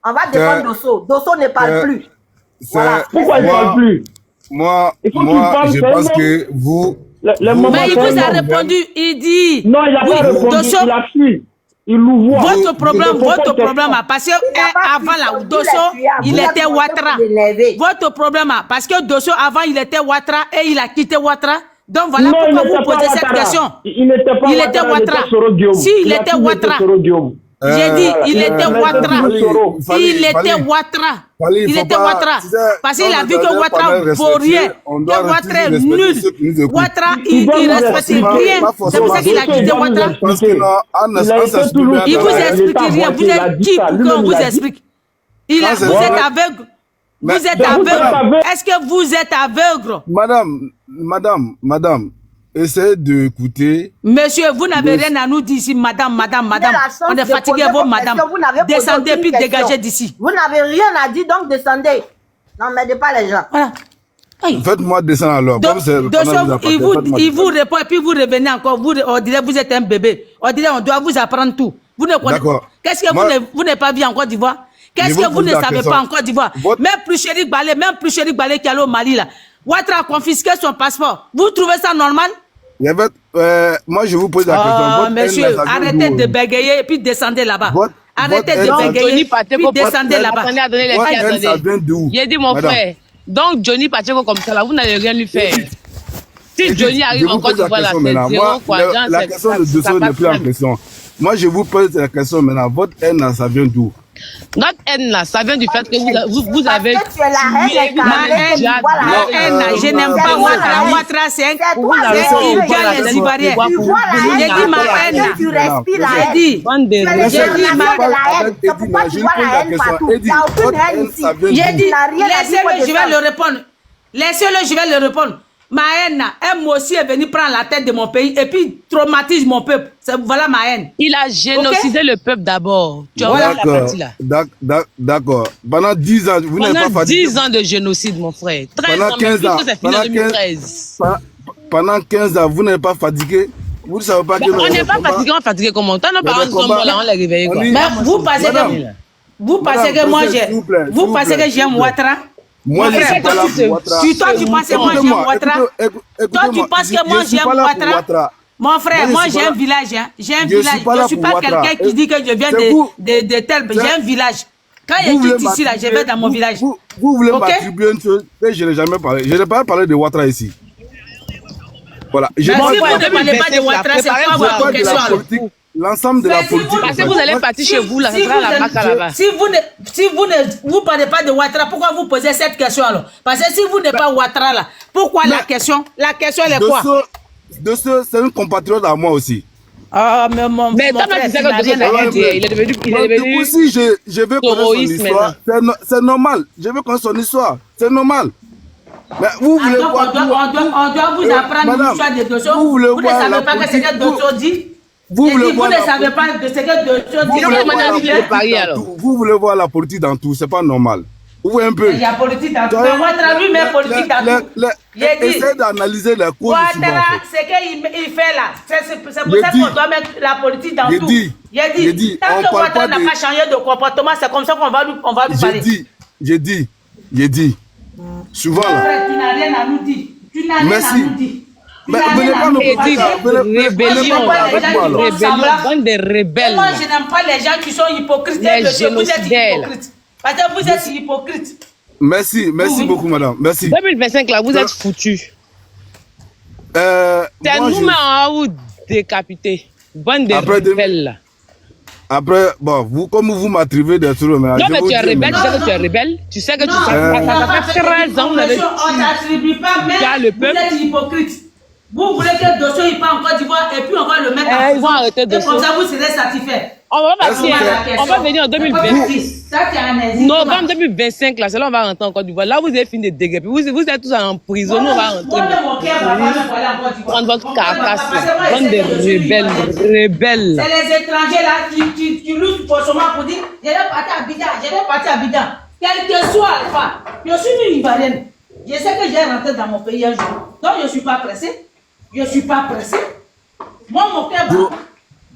On va défendre Dosso. Dosso ne parle plus.
Voilà. Pourquoi il ne parle plus?
Moi, je pense que vous...
Mais il vous a répondu, il dit...
Non, il n'a pas répondu, il a fui. Il nous voit.
Votre problème, parce que avant là, Dosso, il était Ouattara. Votre problème, parce que Dosso, avant, il était Ouattara et il a quitté Ouattara. Donc voilà pourquoi vous posez cette question.
Il n'était pas
Ouattara. Si, il était Ouattara. J'ai dit, il était Ouattara. Il était Ouattara. Il était Ouattara. Parce qu'il a vu que Ouattara vaut rien. Que Ouattara est nul. Ouattara, il ne respecte rien. C'est pour ça qu'il a quitté Ouattara. Il vous explique rien. Vous êtes qui pour qu'on vous explique? Vous êtes aveugle. Vous êtes aveugle. Est-ce que vous êtes aveugle?
Madame, essayez d'écouter.
Monsieur, vous n'avez rien à nous dire ici, madame. On est fatigué, vos madame. Descendez puis dégagez d'ici.
Vous n'avez rien à dire, donc descendez. N'emmerdez pas les gens.
Voilà.
Faites-moi descendre alors.
Il vous répond et puis vous revenez encore. On dirait que vous êtes un bébé. On dirait qu'on doit vous apprendre tout. Vous ne connaissez pas. Qu'est-ce que vous n'avez pas vu en Côte d'Ivoire? Qu'est-ce que vous ne savez pas en Côte d'Ivoire? Même plus Chéri Balé qui est allé au Mali là. Ouattara a confisqué son passeport. Vous trouvez ça normal?
Moi, je vous pose la question.
Monsieur, arrêtez de bégayer et puis descendez là-bas. Arrêtez de bégayer et puis descendez là-bas.
J'ai dit mon frère. Donc Johnny Pacheco comme ça là, vous n'allez rien lui faire. Si Johnny arrive en Côte d'Ivoire là, c'est zéro quoi.
La question de Dosso n'est plus en question. Moi, je vous pose la question maintenant. Votre haine, ça vient d'où?
Notre haine là, ça vient du fait que vous avez...
Ma haine, je n'aime pas Ouattara. Ouattara, c'est un... Il vient les Ivoiriens. J'ai dit ma haine.
Tu respires la haine.
J'ai dit ma haine.
C'est pourquoi tu vois la haine partout. Il n'y a aucune haine ici.
J'ai dit, laissez-le, je vais le répondre. Laissez-le, je vais le répondre. Ma haine, moi aussi est venu prendre la tête de mon pays et puis traumatise mon peuple. Voilà ma haine.
Il a génocidé le peuple d'abord. Tu vois la partie là.
D'accord. Pendant 10 ans, vous n'avez pas fatigué.
10 ans de génocide, mon frère. 13 ans,
15 ans. Pendant 15 ans, vous n'avez pas fatigué. Vous ne savez pas que...
On n'est pas fatigué, on est fatigué comment? Tant nos parents sont morts là, on les réveille quoi.
Vous pensez que moi j'ai... Vous pensez que j'aime Ouattara?
Moi, je suis pas là pour Ouattara.
Toi, tu penses que moi j'aime Ouattara? Toi, tu penses que moi j'aime Ouattara? Mon frère, moi j'ai un village. J'ai un village. Je ne suis pas quelqu'un qui dit que je viens de tel. J'ai un village. Quand je suis ici, là, je vais dans mon village.
Vous voulez m'attribuer une chose que je n'ai jamais parlé. Je n'ai pas parlé de Ouattara ici. Voilà.
Si vous ne parlez pas de Ouattara, c'est pas votre question.
L'ensemble de la politique.
Parce que vous allez partir chez vous, là, ça sera la marque là-bas.
Si vous ne parlez pas de Ouattara, pourquoi vous posez cette question alors? Parce que si vous n'êtes pas Ouattara là, pourquoi la question? La question elle est quoi?
Dosso, c'est un compatriote à moi aussi.
Ah, mais mon frère,
il est devenu
aussi, je veux connaître son histoire. C'est normal. Je veux connaître son histoire. C'est normal. Mais vous voulez voir...
On doit vous apprendre l'histoire de Dosso. Vous ne savez pas que c'est que Dosso dit? Vous ne savez pas de ce que Dosso dit.
Vous voulez voir la politique dans tout, c'est pas normal. Vous voyez un peu.
Il y a politique dans tout. Ouattara lui met politique dans tout.
Essayez d'analyser les causes.
Ouattara, ce qu'il fait là, c'est pour ça qu'on doit mettre la politique dans tout. J'ai dit, tant que Ouattara n'a pas changé de comportement, c'est comme ça qu'on va lui parler.
J'ai dit. Souvent là.
Tu n'as rien à nous dire.
Merci. Mais venez pas nous
rébellion, bande de rebelles.
Moi, je n'aime pas les gens qui sont hypocrites. Vous êtes hypocrites. Parce que vous êtes hypocrite.
Merci beaucoup, madame. Merci.
2025, là, vous êtes foutus. C'est nous-mêmes en haut décapités. Bande de rebelles, là.
Après, bon, comme vous m'attribuez des trucs, mais...
Non, mais tu es rebelle, tu sais que tu es rebelle. Tu sais que tu sais. Ça fait 13 ans,
on n'attribue pas, mais vous êtes hypocrite. Vous voulez que Dosso il part en Côte d'Ivoire et puis on va le mettre en prison. Et comme ça, vous serez satisfait.
On va partir, on va venir en 2026. Novembre 2025, là, c'est là on va rentrer en Côte d'Ivoire. Là, vous avez fini de dégueuler. Vous êtes tous en prison, nous on va rentrer. Prendre votre carcasse, prendre des rebelles.
C'est les étrangers là qui luttent pour dire je vais partir à Abidjan. Quel que soit Alpha, je suis une Ivoirienne. Je sais que j'ai rentré dans mon pays un jour. Donc je ne suis pas pressé. Moi, mon cœur va.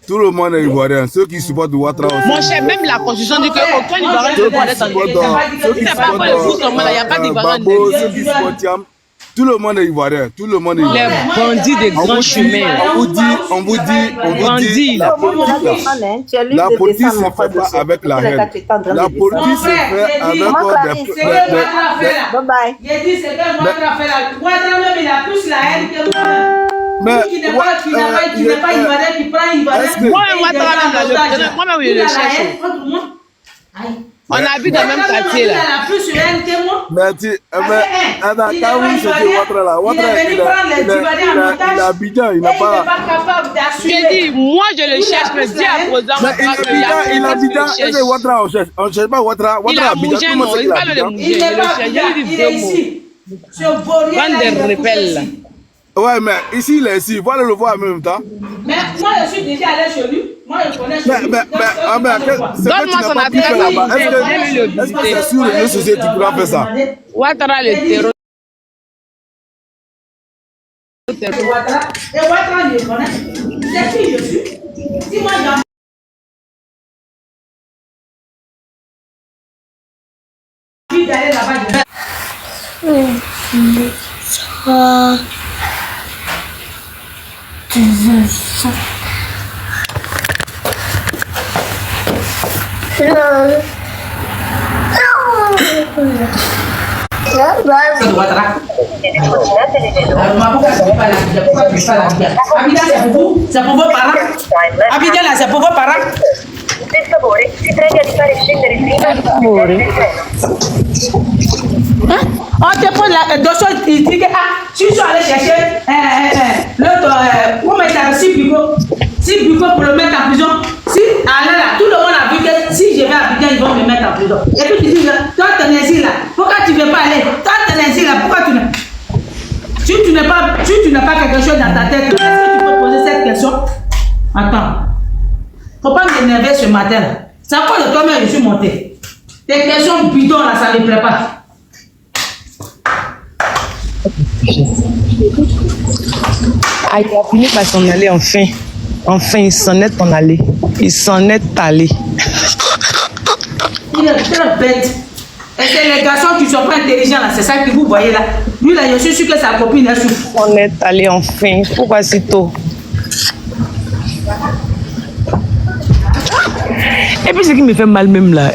Tout le monde est ivoirien. Ceux qui supportent Ouattara aussi.
Mon cher, même la constitution dit qu'aucun Ivoirien ne doit être en Ivoire. Il n'y a pas d'Ivoirien en
Ivoire. Tout le monde est ivoirien. Tout le monde est ivoirien.
Les bandits des grands chemins.
On vous dit.
La
politique se fait pas avec la haine. La politique se fait avec
Bye bye. J'ai dit c'est que Ouattara fait la. Ouattara même il a plus la haine que moi.
Mais
qui n'est pas ivoirien, qui prend ivoirien.
Moi-même, je le cherche. On habite dans le même quartier là.
Il a plus sur haine que moi.
Mais quand vous cherchez Ouattara là, Ouattara il a Abidjan, il n'a pas.
J'ai dit, moi je le cherche, mais dis à Rosan.
Il a Abidjan, et Ouattara on cherche. On ne cherche pas Ouattara.
Il a Mougin, non, il parle de Mougin.
Il n'est pas là, il est ici. Ce vaurien là, il est ici.
Ouais, mais ici, il est ici. Voilà le voir en même temps.
Mais moi, je suis déjà allé chez lui. Moi, je connais chez lui.
Donne-moi son adresse.
Est-ce que c'est sur les sociétés qui pourra faire ça?
Ouattara, le terreau.
Et Ouattara, je connais. C'est qui je suis. Si moi, j'ai envie d'aller là-bas, je vais. C'est pour vos parents. Abidjan là, c'est pour vos parents.
Per favore, si prega di fare scendere prima il
On te pose la dossier, il dit que si je suis allé chercher l'autre, comment il s'appelle, si Buko pour le mettre en prison, si Alain là, tout le monde a vu que si je vais à Abidjan, ils vont me mettre en prison. Et puis tu dis, toi ton exil là, pourquoi tu ne veux pas aller? Toi ton exil là, pourquoi tu ne... Si tu n'as pas quelque chose dans ta tête, est-ce que tu peux poser cette question? Attends. Faut pas m'énerver ce matin là. C'est à cause de toi-même que je suis monté. Tes questions bidons là, ça ne me plaît pas.
Ah, il a fini par s'en aller enfin. Enfin, il s'en est en allé. Il s'en est allé.
Il est très bête. Et c'est les garçons qui sont pas intelligents là, c'est ça que vous voyez là. Lui là, je suis sûr que sa copine est souffre.
On est allé enfin. Pourquoi si tôt? Et puis ce qui me fait mal même là,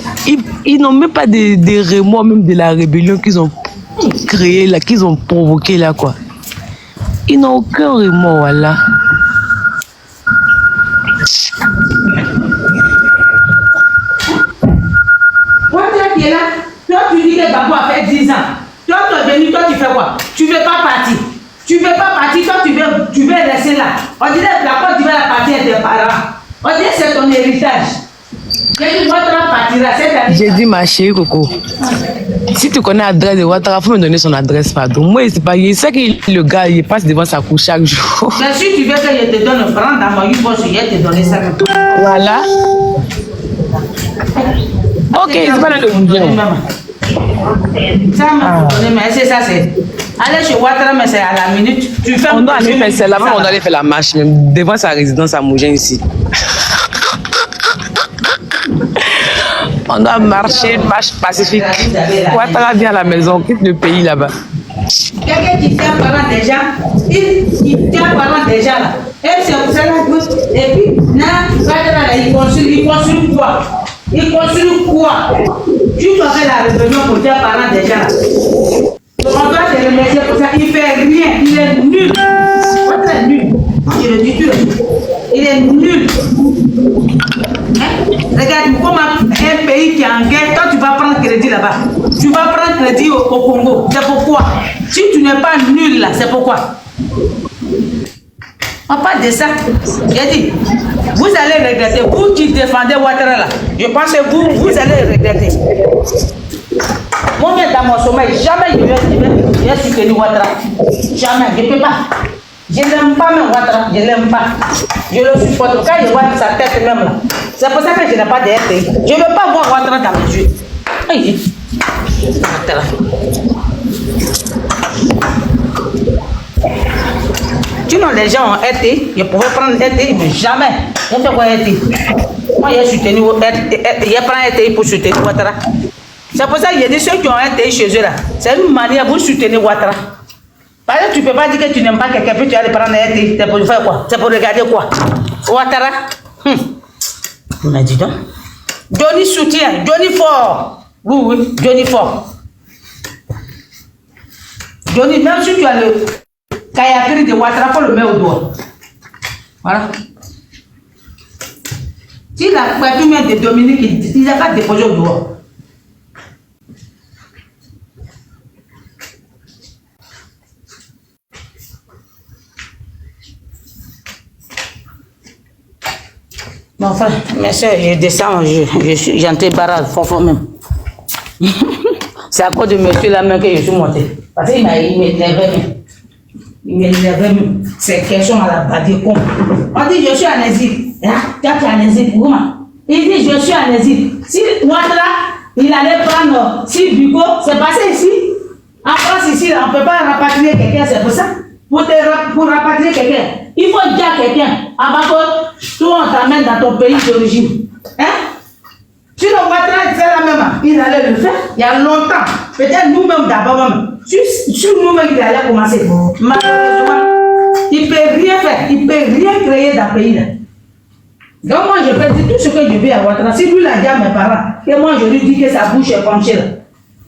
ils n'ont même pas des remords même de la rébellion qu'ils ont créée là, qu'ils ont provoqué là quoi. Ils n'ont aucun remords, voilà.
Toi qui es là, toi tu dis que Babou a fait 10 ans. Toi tu es venu, toi tu fais quoi? Tu ne veux pas partir. Tu ne veux pas partir, toi tu veux rester là. On dirait que la Côte d'Ivoire appartient à tes parents. On dirait que c'est ton héritage.
J'ai dit ma chérie Coco, si tu connais l'adresse de Ouattara, il faut me donner son adresse, pardon. Moi, c'est pas, je sais que le gars, il passe devant sa couche chaque jour.
Mais si tu veux que je te donne, prends dans mon poche, je vais te donner ça.
Voilà. Ok, c'est pas dans le budget.
Ça m'a donné, mais c'est ça, c'est. Allez chez Ouattara, mais c'est à la minute. Tu fais
on doit aller faire ça, là-bas, on doit aller faire la marche, même devant sa résidence à Mougin ici. On doit marcher une marche pacifique. Ouattara vient à la maison, quitte le pays là-bas.
Quelqu'un qui tient parlant déjà, il tient parlant déjà là. Et c'est pour ça là, et puis, là, il construit quoi? Il construit quoi? Tu dois faire la rébellion pour tes parents déjà là. On doit te remercier pour ça. Il fait rien, il est nul. Ouattara est nul. Je le dis tout. Il est nul. Hein? Regarde, comment un pays qui est en guerre, toi tu vas prendre crédit là-bas. Tu vas prendre crédit au Congo. C'est pourquoi? Si tu n'es pas nul là, c'est pourquoi? On parle de ça. J'ai dit, Vous allez regretter. Vous qui défendez Ouattara là, je pense que vous allez regretter. Moi-même dans mon sommeil, jamais je vais soutenir Ouattara. Jamais, je ne peux pas. Je n'aime pas même Ouattara, je ne l'aime pas. Je le supporte. Quand je vois sa tête même là, c'est pour ça que je n'ai pas de RTI. Je ne veux pas voir Ouattara dans mes yeux. Aïe, Ouattara. Sinon, les gens ont RTI, ils pouvaient prendre RTI, mais jamais. Je ne fais quoi RTI. Moi, j'ai soutenu RTI, je prends RTI pour soutenir Ouattara. C'est pour ça que j'ai dit ceux qui ont RTI chez eux là, c'est une manière pour soutenir Ouattara. Parce que tu ne peux pas dire que tu n'aimes pas quelqu'un, puis tu vas aller prendre RTI. C'est pour faire quoi? C'est pour regarder quoi? Ouattara. Mais dis donc. Johnny soutient, Johnny fort. Oui, Johnny fort. Johnny, même si tu as le kayakiri de Ouattara, il faut le mettre au doigt. Voilà. Si la perfume de Dominique, il n'a pas déposé au doigt. Mon frère, mes soeurs, je descends, j'entre barrage, fort même. C'est à cause de monsieur là même que je suis monté. Parce qu'il m'énervait même. Il m'énervait même. C'est question à la base con. On dit je suis en exil. Tu es en exil, comment? Il dit je suis en exil. Si Ouattara, il allait prendre 6 bureaux, c'est passé ici. En France, ici, on ne peut pas rapatrier quelqu'un, c'est pour ça. Pour rapatrier quelqu'un, il faut dire à quelqu'un, avant que toi on t'amène dans ton pays d'origine. Hein? Si le Ouattara fait la même, il allait le faire il y a longtemps. Peut-être nous-mêmes d'abord même. Si nous-mêmes il allait commencer. Malheureusement, il ne peut rien faire, il ne peut rien créer dans le pays là. Donc moi je peux dire tout ce que je veux à Ouattara. Si lui l'a dit à mes parents, que moi je lui dis que sa bouche est penchée là.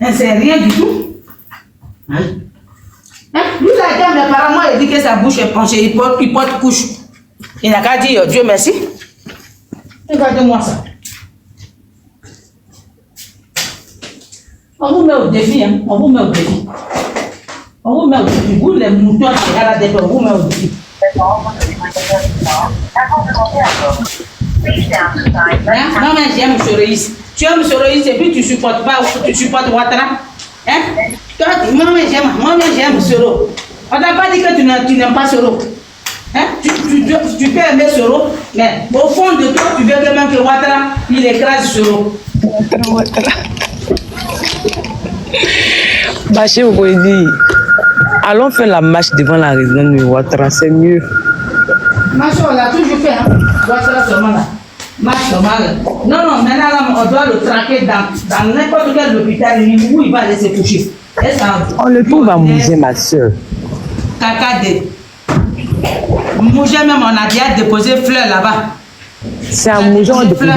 Hein, c'est rien du tout. Hein? Lui l'a dit à mes parents, moi il dit que sa bouche est penchée, il porte couche. Il n'a qu'à dire Dieu merci. Regardez-moi ça. On vous met au défi, hein. On vous met au défi. On vous met au défi. Vous les moutons, on vous met au défi. Non mais j'aime M. Reis. Tu aimes M. Reis et puis tu supportes pas, tu supportes Ouattara. Hein? Toi, moi j'aime Soro. On t'a pas dit que tu n'aimes pas Soro. Hein? Tu peux aimer Soro, mais au fond de toi, tu veux que même que Ouattara, il écrase Soro.
Ouattara. Bachir Okoye, allons faire la marche devant la résidence de Ouattara, c'est mieux.
Marche, on l'a toujours fait, hein? Ouattara seulement là. Marche normale. Non, maintenant là, on doit le traquer dans n'importe quel hôpital où il va aller se coucher.
On le trouve à Mougé, ma soeur.
Kakade. Mougé même, on a déjà déposé fleurs là-bas.
C'est à Mougé, on a déposé la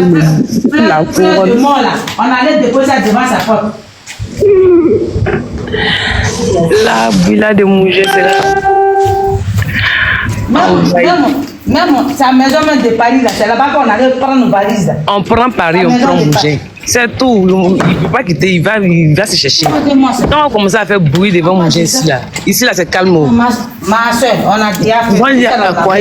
fleur de mort là. On allait déposer ça devant sa porte.
La villa de Mougé, c'est là.
Même sa maison même de Paris là, c'est là-bas qu'on allait prendre nos valises là.
On prend Paris, on prend Mougé. C'est tout. Il ne peut pas quitter, il va se chercher. Donc on commence à faire bruit devant Mougé ici là. Ici là c'est calme.
Ma soeur, on a déjà fait.
Moi,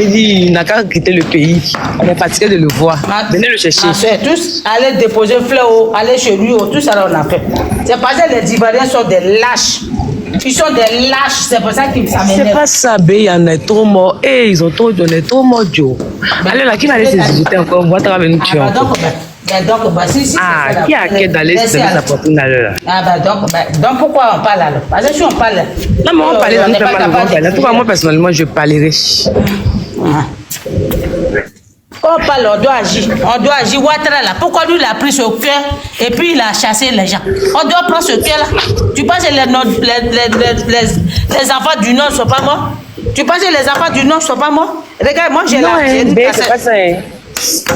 il dit il n'a qu'à quitter le pays. On est fatigué de le voir. Venez le chercher.
Ma soeur, tous aller déposer fleurs, aller chez lui, tout ça là on a fait. C'est parce que les Ivoiriens sont des lâches. Ils sont des lâches, c'est pour ça qu'ils s'amènent.
C'est pas ça, il y en a trop morts. Et ils ont trop donné, trop morts, Joe. Allez là, qui va aller se visiter encore? On va travailler une tueur. Qui a qu'à d'aller se mettre sa poitrine à l'heure?
Donc pourquoi on parle alors? Parce que si on parle.
Non, mais on parle, on parle. En tout cas, moi personnellement, je parlerai.
Quand on parle, on doit agir. On doit agir. Ouattara là, pourquoi lui il a pris ce cœur et puis il a chassé les gens? On doit prendre ce cœur là. Tu penses que les enfants du Nord ne sont pas morts? Tu penses que les enfants du Nord ne sont pas morts? Regarde, moi j'ai une cassette.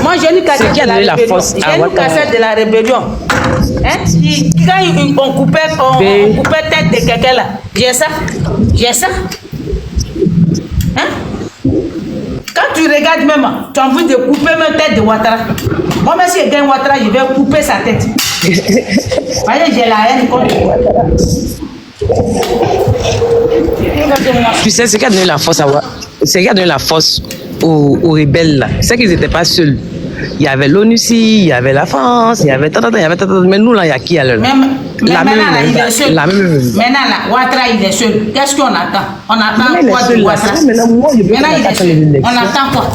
Moi j'ai une cassette de la rébellion. J'ai une cassette de la rébellion. Quand on coupait tête de quelqu'un là, j'ai ça. Hein? Quand tu regardes même, tu as envie de couper même tête de Ouattara. Moi, même si je gagne Ouattara, je vais couper sa tête. Voyez, j'ai la haine contre Ouattara.
Tu sais, ce qui a donné la force à Ouattara, c'est qui a donné la force aux rebelles là. C'est qu'ils n'étaient pas seuls. Il y avait l'ONUCI, il y avait la France, il y avait mais nous là, il y a qui à l'heure?
Maintenant, là, il est seul. Maintenant, là, Ouattara, il est seul. Qu'est-ce qu'on attend? On attend quoi de Ouattara? Maintenant, il est seul. On attend quoi?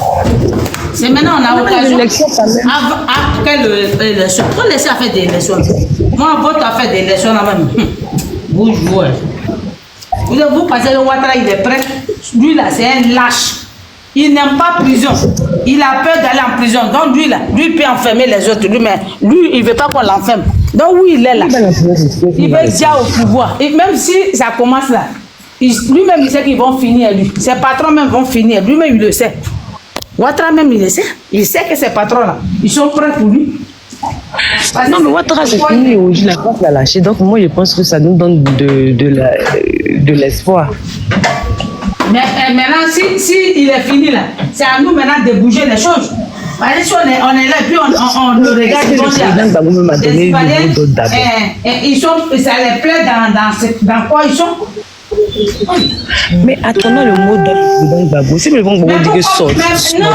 C'est maintenant on a occasion. Après l'élection, on laisse à faire des élections. Moi, votre affaire des élections là-même. Vous jouez. Vous pensez que Ouattara, il est prêt? Lui là, c'est un lâche. Il n'aime pas prison. Il a peur d'aller en prison. Donc lui là, lui peut enfermer les autres. Lui, mais lui, il ne veut pas qu'on l'enferme. Donc oui, il est là. Il veut déjà au pouvoir. Et même si ça commence là, lui-même il sait qu'ils vont finir lui. Ses patrons même vont finir. Lui-même il le sait. Ouattara même il le sait. Il sait que ces patrons-là, ils sont prêts pour lui.
Non, mais Ouattara, c'est fini aujourd'hui, la France l'a lâché. Donc, moi, je pense que ça nous donne de l'espoir.
Mais maintenant, si il est fini là, c'est à nous maintenant de bouger les choses. Parce que si on est là et puis on le regarde, ils sont, ça les plaît dans quoi ils sont.
Mais attendons le mot d'ordre Gbagbo. Si le mot dit que sortir.
Non,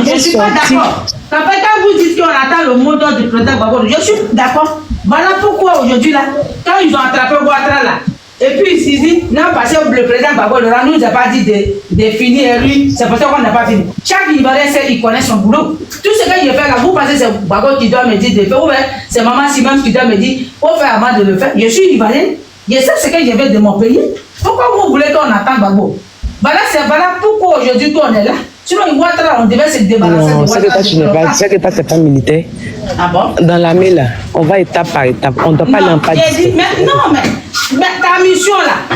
je ne suis pas d'accord. Quand vous dites qu'on attend le mot d'ordre du président Gbagbo, je suis d'accord. Voilà pourquoi aujourd'hui là, quand ils ont attrapé Ouattara là, et puis ils disent, non, parce que le président Gbagbo ne nous a pas dit de finir lui, c'est pour ça qu'on n'a pas fini. Chaque Ivoirien sait, il connaît son boulot. Tout ce que je fais là, vous pensez que c'est Gbagbo qui doit me dire de faire, ou bien c'est maman Simon qui doit me dire, faut faire avant de le faire. Je suis Ivoirien, je sais ce que je vais de mon pays. Pourquoi vous voulez qu'on attende Gbagbo? Voilà pourquoi aujourd'hui qu'on est là. Sinon, Ouattara, on devait se débarrasser de Ouattara.
C'est que toi, tu n'es pas militaire.
Ah bon?
Dans l'armée, là, on va étape par étape. On ne doit pas l'empathiser.
Mais ta mission, là,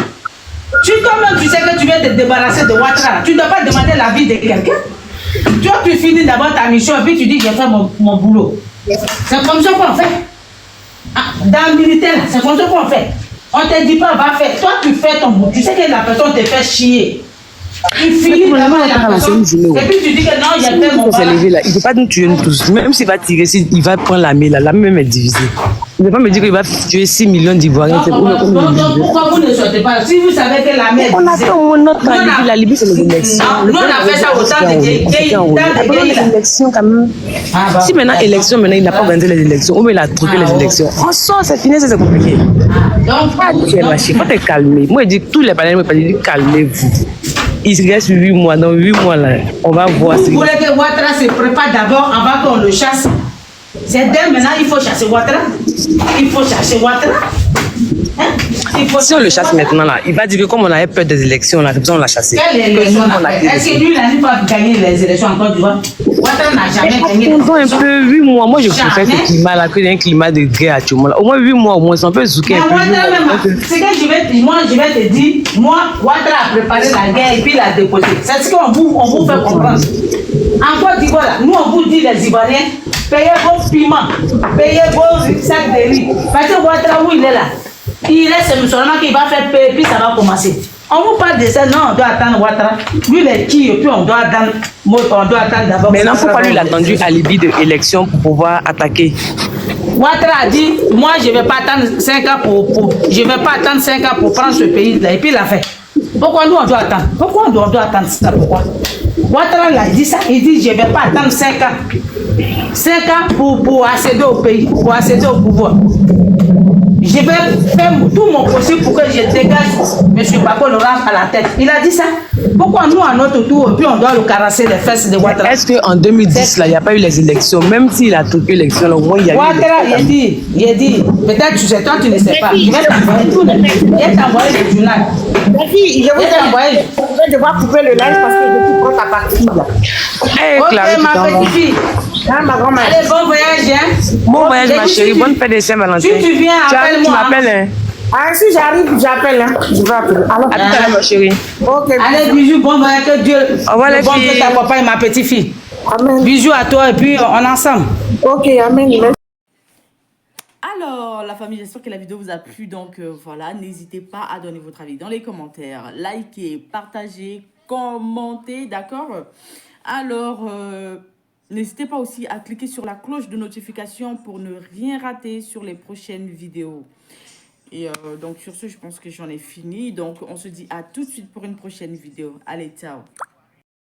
toi-même, tu sais que tu viens te débarrasser de Ouattara. Tu ne dois pas demander l'avis de quelqu'un. Toi, tu finis d'abord ta mission et puis tu dis, j'ai fait mon boulot. C'est comme ça qu'on fait. Dans le militaire, c'est comme ça qu'on fait. On ne te dit pas, va faire. Toi, tu fais ton boulot. Tu sais que la personne te fait chier. Il finit d'abord la personne. Et puis tu dis que non, il y a tellement de
là. Il ne peut pas nous tuer nous tous. Même s'il va tirer, il va prendre l'armée là. L'armée même est divisée. Il ne peut pas me dire qu'il va tuer 6 millions d'Ivoiriens.
Pourquoi vous ne sortez pas? Si vous savez que l'armée est divisée.
On a fait notre la Libye, c'est les élections.
Nous, on a fait ça autant de
les élections quand même. Si maintenant, élection, maintenant, il n'a pas organisé les élections, ou il a truqué les élections. On sort, c'est fini, c'est compliqué. Donc, tu es lâché, il faut te calmer. Moi, je dis, tous les parents, je dis, calmez-vous. Il reste 8 mois. Dans 8 mois, là, on va voir.
Vous voulez que Ouattara se prépare d'abord avant qu'on le chasse? C'est dès maintenant, il faut chasser Ouattara. Il faut chasser Ouattara.
Si on le chasse maintenant, là, il va dire que comme on avait peur des élections, là, c'est pour ça qu'on l'a chassé.
Quelle élection on a fait? Est-ce que lui, il n'a pas gagné les élections en Côte d'Ivoire? Ouattara n'a jamais gagné.
Attendons un peu, 8 mois. Moi, je préfère ce climat-là que d'un climat de guerre actuellement. Au moins 8 mois, au moins, c'est un peu zouké.
C'est que je vais te dire, moi, Ouattara a préparé la guerre et puis il a déposé. C'est ce qu'on vous fait comprendre. En Côte d'Ivoire, nous, on vous dit, les Ivoiriens, payez vos piments, payez vos sacs de riz. Parce que Ouattara, où il est là, il reste seulement qu'il va faire payer, puis ça va commencer. On vous parle de ça, non, on doit attendre Ouattara. Lui, il est qui, et puis on doit attendre d'abord.
Mais non, pourquoi lui, il a attendu à Libye de l'élection pour pouvoir attaquer?
Ouattara a dit, moi, je ne vais pas attendre 5 ans pour prendre ce pays-là. Et puis, il a fait. Pourquoi nous, on doit attendre? Pourquoi on doit attendre ça? Pourquoi? Ouattara l'a dit ça. Il dit, je ne vais pas attendre 5 ans. 5 ans pour accéder au pays, pour accéder au pouvoir. Je vais faire tout mon possible pour que je dégage M. Gbagbo Laurent à la tête. Il a dit ça. Pourquoi nous, à notre tour, puis on doit le caresser les fesses de Ouattara?
Est-ce qu'en 2010, là, il n'y a pas eu les élections? Même s'il a truqué l'élection, au moins, il y a eu.
Ouattara, il dit, peut-être tu sais, toi, tu ne sais pas. Je vais t'envoyer tout. Je vais t'envoyer le journal.
Je vais devoir couper le live parce que je suis prête à partir.
Ok, ma petite fille.
Ma grand-mère.
Allez, bon voyage, hein?
Bon voyage, ma chérie. Bonne fête de Saint-Valentin.
Si tu viens, appelle-moi.
Tu m'appelles, hein?
Ah, si j'arrive, j'appelle, hein? Je vais appeler. Alors,
à tout à l'heure, ma chérie.
Ok.
Allez, bisous, bon voyage, que Dieu.
Au revoir, les
bon
filles.
Dieu t'accompagne, ma petite fille.
Amen.
Bisous à toi et puis on est ensemble.
Ok, amen.
Alors, la famille, j'espère que la vidéo vous a plu. Donc, voilà, n'hésitez pas à donner votre avis dans les commentaires. Likez, partagez, commentez, d'accord? Alors, n'hésitez pas aussi à cliquer sur la cloche de notification pour ne rien rater sur les prochaines vidéos. Et donc, sur ce, je pense que j'en ai fini. Donc, on se dit à tout de suite pour une prochaine vidéo. Allez, ciao!